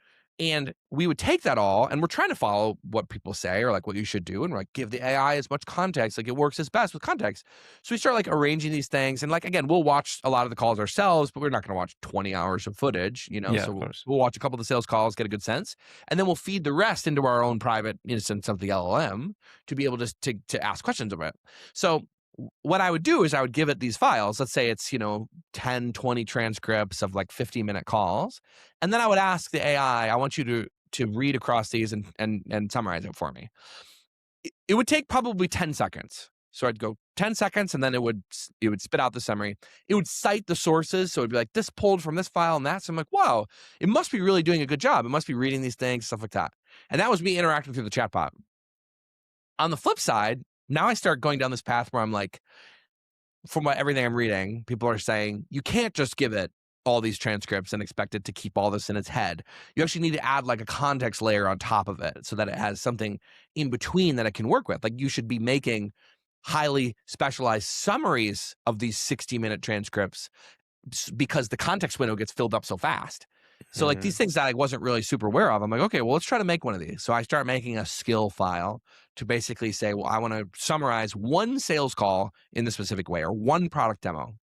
And we would take that all and we're trying to follow what people say or like what you should do. And we're like, give the AI as much context. Like it works as best with context. So we start like arranging these things. And like, again, we'll watch a lot of the calls ourselves, but we're not going to watch 20 hours of footage, so we'll watch a couple of the sales calls, get a good sense. And then we'll feed the rest into our own private instance of the LLM to be able to ask questions about it. So what I would do is I would give it these files. Let's say it's, 10, 20 transcripts of like 15-minute calls. And then I would ask the AI, I want you to read across these and summarize it for me. It would take probably 10 seconds. So I'd go 10 seconds and then it would spit out the summary. It would cite the sources. So it'd be like, this pulled from this file and that. So I'm like, wow, it must be really doing a good job. It must be reading these things, stuff like that. And that was me interacting through the chatbot. On the flip side, now I start going down this path where I'm like, from everything I'm reading, people are saying, you can't just give it all these transcripts and expect it to keep all this in its head. You actually need to add like a context layer on top of it so that it has something in between that it can work with. Like you should be making highly specialized summaries of these 60-minute transcripts because the context window gets filled up so fast. So like these things that I wasn't really super aware of, I'm like, okay, well, let's try to make one of these. So I start making a skill file to basically say, well, I want to summarize one sales call in the specific way or one product demo.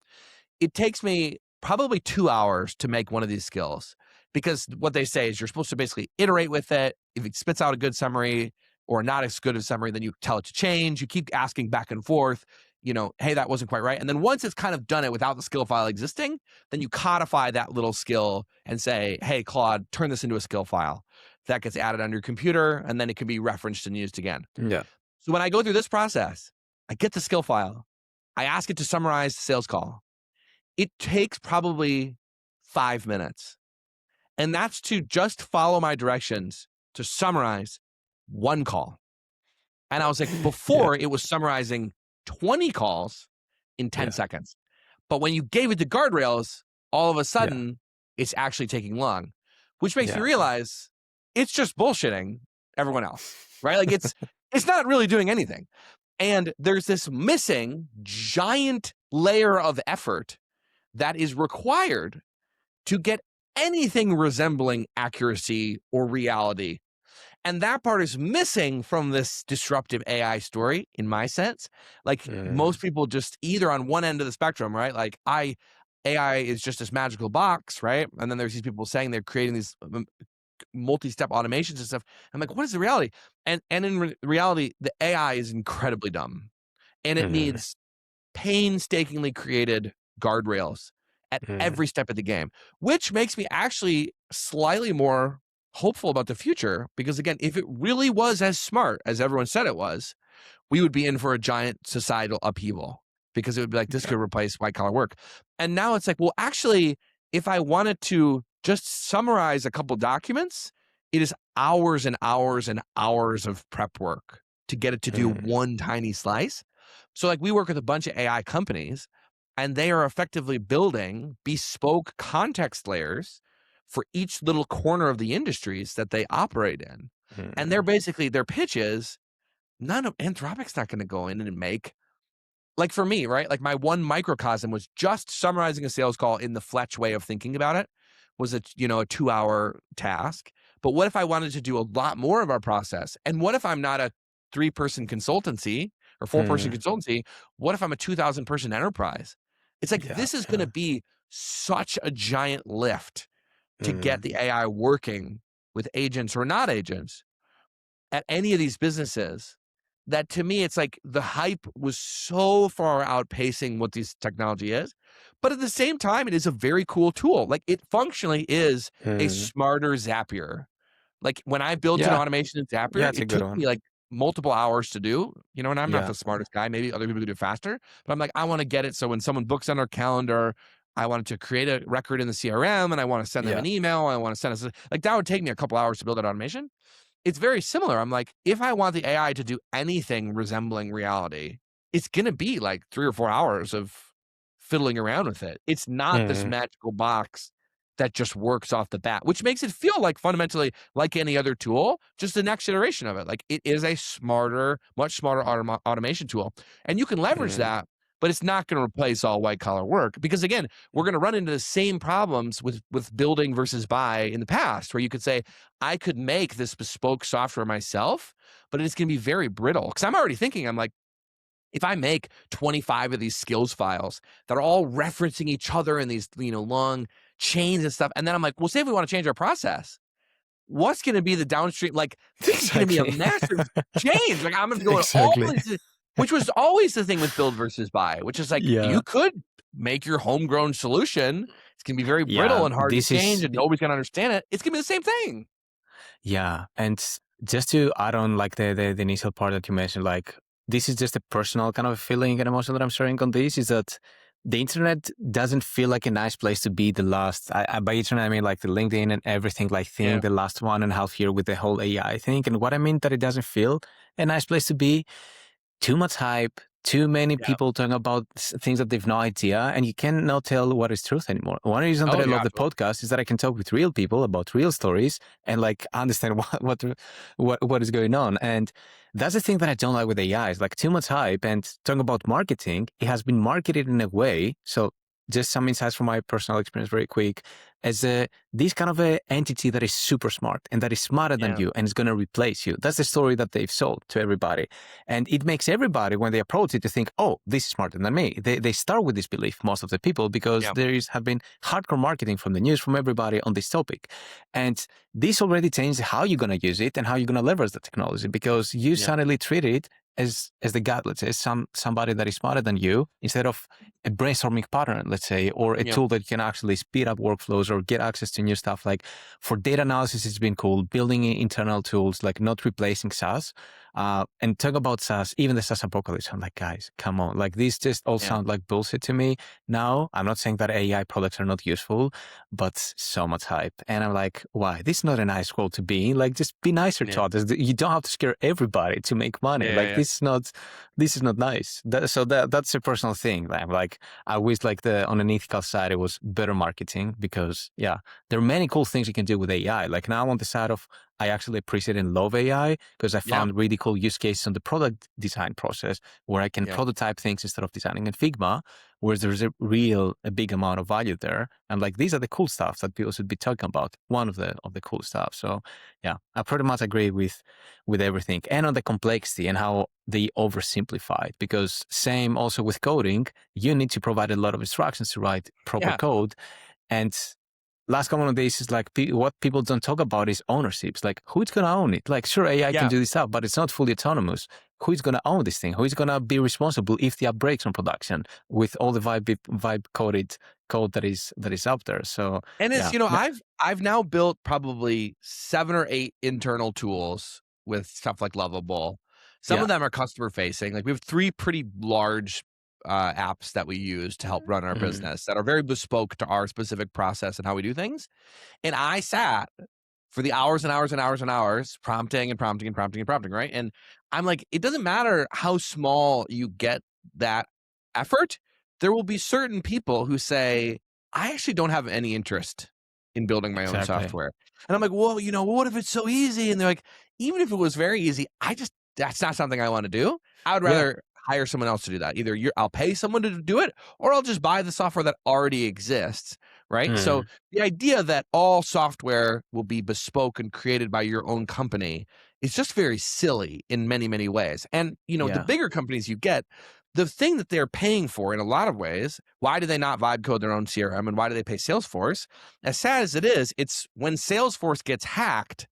It takes me probably 2 hours to make one of these skills. because what they say is you're supposed to basically iterate with it. If it spits out a good summary or not as good of a summary, then you tell it to change. You keep asking back and forth, hey, that wasn't quite right. And then once it's kind of done it without the skill file existing, then you codify that little skill and say, hey, Claude, turn this into a skill file. That gets added on your computer, and then it can be referenced and used again. Yeah. So when I go through this process, I get the skill file. I ask it to summarize the sales call. It takes probably 5 minutes. And that's to just follow my directions to summarize one call. And I was like, before it was summarizing 20 calls in 10 seconds. But when you gave it the guardrails, all of a sudden it's actually taking long, which makes me realize it's just bullshitting everyone else, right? Like it's not really doing anything. And there's this missing giant layer of effort that is required to get anything resembling accuracy or reality. And that part is missing from this disruptive AI story, in my sense. Like most people just either on one end of the spectrum, right? Like AI is just this magical box, right? And then there's these people saying they're creating these multi-step automations and stuff. I'm like, what is the reality? And in reality, the AI is incredibly dumb. And it needs painstakingly created guardrails at every step of the game, which makes me actually slightly more hopeful about the future, because again, if it really was as smart as everyone said it was, we would be in for a giant societal upheaval, because it would be like, this could replace white collar work. And now it's like, well, actually, if I wanted to just summarize a couple documents, it is hours and hours and hours of prep work to get it to do one tiny slice. So like we work with a bunch of AI companies, and they are effectively building bespoke context layers for each little corner of the industries that they operate in. And they're basically, their pitch is, none of Anthropic's not going to go in and make, like for me, right? Like my one microcosm was just summarizing a sales call in the Fletch way of thinking about it, was a 2-hour task. But what if I wanted to do a lot more of our process? And what if I'm not a 3-person consultancy or 4-person consultancy? What if I'm a 2,000 person enterprise? It's like, this is going to be such a giant lift to get the AI working with agents or not agents at any of these businesses, that to me, it's like the hype was so far outpacing what this technology is. But at the same time, it is a very cool tool. Like it functionally is a smarter Zapier. Like when I built an automation in Zapier, it took me like multiple hours to do, and I'm not the smartest guy. Maybe other people do it faster, but I'm like, I want to get it so when someone books on our calendar, I wanted to create a record in the CRM and I want to send them an email. I want to send us, like that would take me a couple hours to build that automation. It's very similar. I'm like, if I want the AI to do anything resembling reality, it's going to be like 3 or 4 hours of fiddling around with it. It's not this magical box that just works off the bat, which makes it feel like fundamentally like any other tool, just the next iteration of it. Like it is a smarter, much smarter automation tool. And you can leverage that, but it's not going to replace all white collar work, because again, we're going to run into the same problems with building versus buy in the past, where you could say, I could make this bespoke software myself, but it's going to be very brittle. Because I'm already thinking, I'm like, if I make 25 of these skills files that are all referencing each other in these, long chains and stuff, and then I'm like, well, say if we want to change our process, what's going to be the downstream? Like, this is going to be a massive change. Like, I'm going to go all these, which was always the thing with build versus buy, which is like, you could make your homegrown solution. It's going to be very brittle and hard to change, and nobody's going to understand it. It's going to be the same thing. Yeah, and just to add on, like the initial part that you mentioned, like this is just a personal kind of feeling and emotion that I'm sharing on this, is that the internet doesn't feel like a nice place to be the last, by internet, I mean like the LinkedIn and everything, like thing, the last 1.5 years with the whole AI thing. And what I mean that it doesn't feel a nice place to be, too much hype, too many people talking about things that they've no idea, and you cannot tell what is truth anymore. One reason that I love the podcast is that I can talk with real people about real stories and like understand what is going on. And that's the thing that I don't like with AI, is like too much hype. And talking about marketing, it has been marketed in a way. So just some insights from my personal experience very quick, as this kind of a entity that is super smart and that is smarter than Yeah. you and is going to replace you. That's the story that they've sold to everybody. And it makes everybody, when they approach it, to think, oh, this is smarter than me. They start with this belief, most of the people, because Yeah. have been hardcore marketing from the news, from everybody on this topic. And this already changes how you're going to use it and how you're going to leverage the technology, because you Yeah. suddenly treat it as the god, let's say, somebody that is smarter than you, instead of a brainstorming partner, let's say, or a tool that can actually speed up workflows or get access to new stuff. Like for data analysis, it's been cool. Building internal tools, like not replacing SaaS. And talk about SaaS, even the SaaS apocalypse. I'm like, guys, come on. Like these just all sound like bullshit to me. Now, I'm not saying that AI products are not useful, but so much hype. And I'm like, why? This is not a nice world to be in. Like, just be nicer to others. You don't have to scare everybody to make money. This is not nice. That's a personal thing. I'm like, I wish like on an ethical side, it was better marketing, because there are many cool things you can do with AI. Like now on the side of, I actually appreciate and love AI because I found really cool use cases on the product design process where I can prototype things instead of designing in Figma, where there's a big amount of value there. And like, these are the cool stuff that people should be talking about. One of the cool stuff. So I pretty much agree with everything. And on the complexity and how they oversimplify it, because same also with coding, you need to provide a lot of instructions to write proper code. And last comment on this is like, what people don't talk about is ownerships. Like, who's going to own it? Like, sure, AI can do this stuff, but it's not fully autonomous. Who's going to own this thing? Who's going to be responsible if the app breaks on production with all the vibe coded code that is out there? So, and it's I've now built probably 7 or 8 internal tools with stuff like Lovable. Some of them are customer facing. Like we have 3 pretty large apps that we use to help run our business that are very bespoke to our specific process and how we do things. And I sat for the hours and hours and hours and hours prompting, right? And I'm like, it doesn't matter how small you get that effort. There will be certain people who say, I actually don't have any interest in building my own software. And I'm like, well, what if it's so easy? And they're like, even if it was very easy, that's not something I want to do. I would rather hire someone else to do that. Either I'll pay someone to do it, or I'll just buy the software that already exists, right? So the idea that all software will be bespoke and created by your own company is just very silly in many, many ways. And, the bigger companies you get, the thing that they're paying for in a lot of ways, why do they not vibe code their own CRM, and why do they pay Salesforce? As sad as it is, it's when Salesforce gets hacked,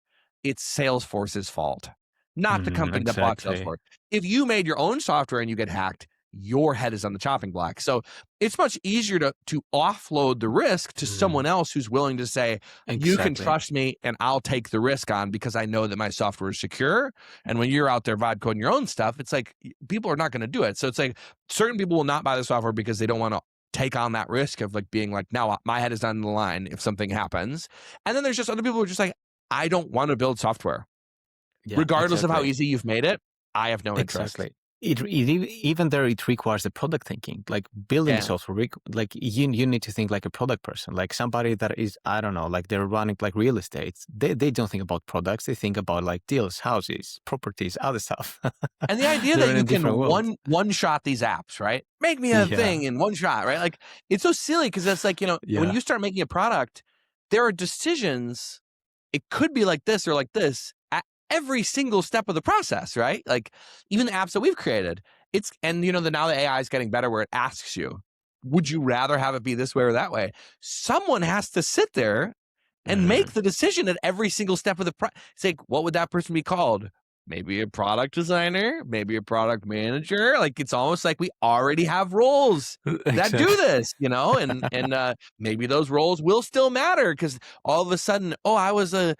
it's Salesforce's fault, not the company that bought Salesforce. If you made your own software and you get hacked, your head is on the chopping block. So it's much easier to offload the risk to someone else who's willing to say, you can trust me and I'll take the risk on because I know that my software is secure. And when you're out there vibe coding your own stuff, it's like people are not going to do it. So it's like certain people will not buy the software because they don't want to take on that risk of like being like, now my head is on the line if something happens. And then there's just other people who are just like, I don't want to build software. Regardless of how easy you've made it, I have no interest. Even there, it requires the product thinking, like building software. Like you need to think like a product person, like somebody that is, I don't know, like they're running like real estate. They don't think about products. They think about like deals, houses, properties, other stuff. And the idea that you can one shot these apps, right? Make me a thing in one shot, right? Like it's so silly because it's like, when you start making a product, there are decisions. It could be like this or like this at every single step of the process, right? Like even the apps that we've created, now the AI is getting better where it asks you, would you rather have it be this way or that way? Someone has to sit there and make the decision at every single step of the process. It's like, what would that person be called? Maybe a product designer, maybe a product manager. Like it's almost like we already have roles that do this, and maybe those roles will still matter because all of a sudden, I was a,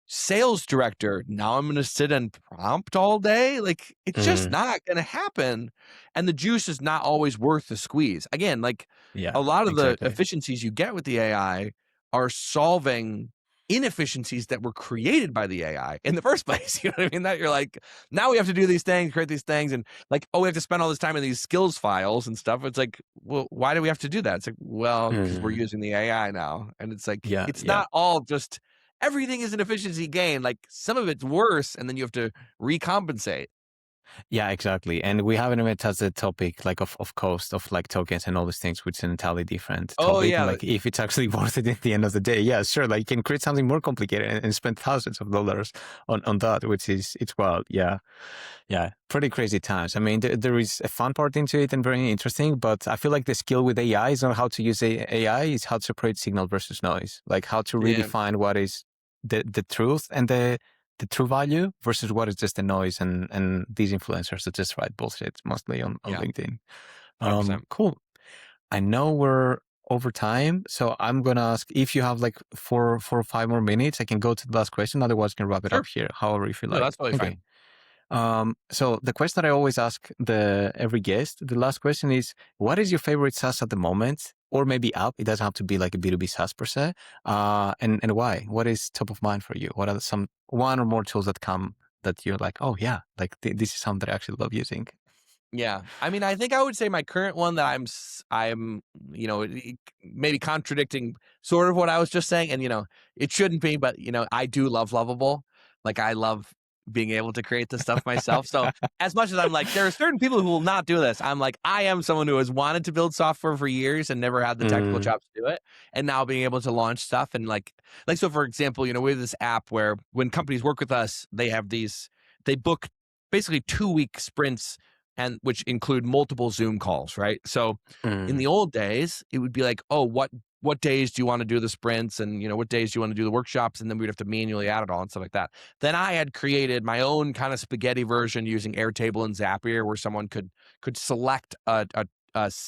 sales director. Now I'm going to sit and prompt all day. Like it's just not going to happen. And the juice is not always worth the squeeze. Again, like a lot of the efficiencies you get with the AI are solving inefficiencies that were created by the AI in the first place. You know what I mean? That you're like, now we have to do these things, create these things, and like, we have to spend all this time in these skills files and stuff. It's like, well, why do we have to do that? It's like, well, because we're using the AI now. And it's like, it's not all just everything is an efficiency gain. Like some of it's worse, and then you have to recompensate. Yeah, exactly. And we haven't even touched the topic like of cost of like tokens and all these things, which is an entirely different Oh topic. And yeah, like if it's actually worth it at the end of the day, yeah, sure. Like you can create something more complicated and spend thousands of dollars on that, which is it's wild. Yeah. Yeah. Pretty crazy times. I mean, there is a fun part into it and very interesting, but I feel like the skill with AI is not how to use AI, is how to separate signal versus noise. Like how to really yeah, find what is the truth and the true value versus what is just the noise and these influencers that just write bullshit mostly on yeah, LinkedIn. 100%. Cool. I know we're over time, so I'm gonna ask if you have like 4 or 5 more minutes. I can go to the last question. Otherwise, we can wrap it Sure. up here. However you feel No, like. that's totally Okay. fine. So the question that I always ask every guest, the last question is, what is your favorite SaaS at the moment? Or maybe app. It doesn't have to be like a B2B SaaS per se. And why? What is top of mind for you? What are some one or more tools that come that you're like, oh yeah, like this is something that I actually love using? Yeah. I mean, I think I would say my current one that I'm, maybe contradicting sort of what I was just saying. And, it shouldn't be, but, I do love Lovable. Like, I love being able to create this stuff myself. So, as much as I'm like, there are certain people who will not do this, I'm like, I am someone who has wanted to build software for years and never had the technical Mm, chops to do it. And now being able to launch stuff and so for example, we have this app where when companies work with us, they book basically 2-week sprints and which include multiple Zoom calls, right? So in mm, the old days, it would be like, oh, what days do you want to do the sprints and what days do you want to do the workshops? And then we'd have to manually add it all and stuff like that. Then I had created my own kind of spaghetti version using Airtable and Zapier where someone could select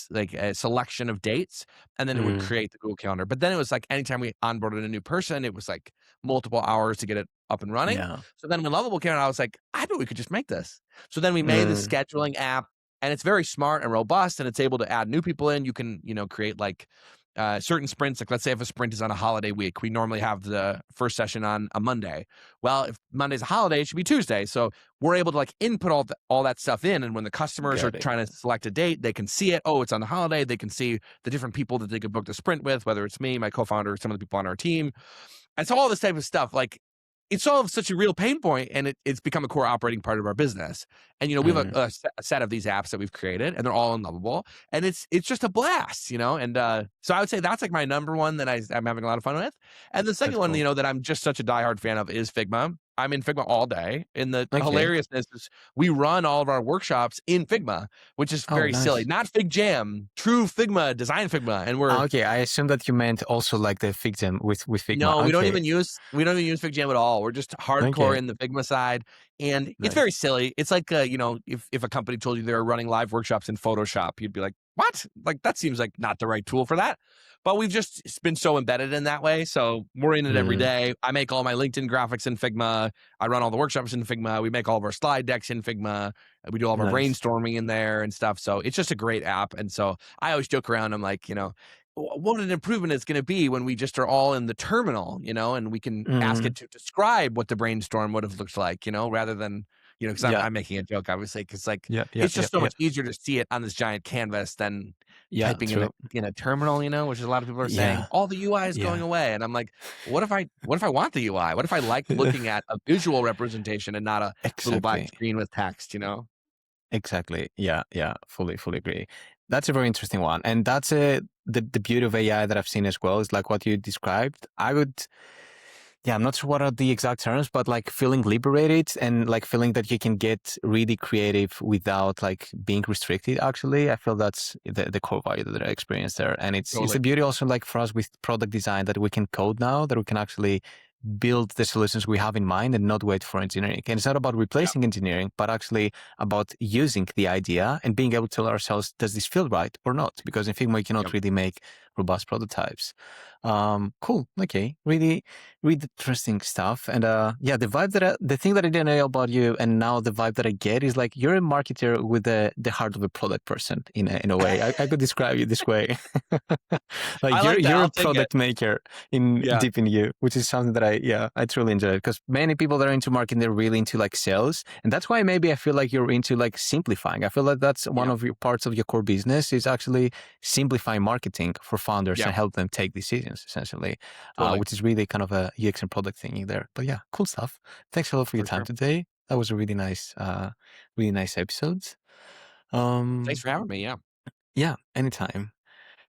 like a selection of dates and then it would mm. create the Google Calendar. But then it was like anytime we onboarded a new person, it was like multiple hours to get it up and running. Yeah. So then when Lovable came out, I was like, I bet we could just make this. So then we made the Mm, scheduling app and it's very smart and robust and it's able to add new people in. You can, create like certain sprints. Like let's say if a sprint is on a holiday week, we normally have the first session on a Monday. Well, if Monday's a holiday, it should be Tuesday. So we're able to like input all that stuff in. And when the customers are got it. trying to select a date, they can see it. Oh, it's on the holiday. They can see the different people that they could book the sprint with, whether it's me, my co-founder, or some of the people on our team. And so all this type of stuff, like it solves such a real pain point and it's become a core operating part of our business. And, we have Mm, a set of these apps that we've created and they're all unlovable and it's just a blast, And so I would say that's like my number one that I'm having a lot of fun with. And the second that's one, cool. that I'm just such a diehard fan of is Figma. I'm in Figma all day. And the Okay. hilariousness is we run all of our workshops in Figma, which is Oh, very silly. nice. Not Fig Jam, true Figma, design Figma. And we're Okay, I assume that you meant also like the Figma with Figma. no, Okay, we don't even use FigJam at all. We're just hardcore okay, in the Figma side, and it's very nice. silly. It's like if a company told you they were running live workshops in Photoshop, you'd be like, "What? Like that seems like not the right tool for that." But we've just been so embedded in that way, so we're in it every Mm, day. I make all my LinkedIn graphics in Figma. I run all the workshops in Figma. We make all of our slide decks in Figma. We do all of our nice. brainstorming in there and stuff. So it's just a great app. And so I always joke around. I'm like, what an improvement it's going to be when we just are all in the terminal, and we can ask Mm, it to describe what the brainstorm would have looked like, rather than, because yeah, I'm making a joke, obviously, because like yeah, yeah, it's yeah, just so yeah, much easier to see it on this giant canvas than yeah. typing True. in a terminal, which is a lot of people are saying, Yeah, all the UI is going yeah. away. And I'm like, what if I want the UI? What if I like looking at a visual representation and not a little black Exactly. screen with text? Exactly. Yeah, yeah. Fully agree. That's a very interesting one, and that's the beauty of AI that I've seen as well is like what you described. I would. Yeah, I'm not sure what are the exact terms, but like feeling liberated and like feeling that you can get really creative without like being restricted. Actually, I feel that's the core value that I experience there. And it's Totally. a beauty also like for us with product design that we can code now, that we can actually build the solutions we have in mind and not wait for engineering. And it's not about Yeah, replacing engineering, but actually about using the idea and being able to tell ourselves, does this feel right or not? Because in Figma, you yeah, cannot really make robust prototypes. Cool. Okay. Really, really interesting stuff. And yeah, the thing that I didn't know about you, and now the vibe that I get is like you're a marketer with the heart of a product person in a way. I could describe you this way. I Like like that. you're I'll a take it. product maker in Yeah, deep in you, which is something that I truly enjoy because many people that are into marketing, they're really into like sales. And that's why maybe I feel like you're into like simplifying. I feel like that's one yeah, of your parts of your core business is actually simplifying marketing for founders yeah, and help them take decisions essentially, totally, which is really kind of a UX and product thinking there. But yeah, cool stuff. Thanks a lot for your for time sure. today. That was a really nice episode. Thanks Um, for having me. Yeah. yeah, anytime.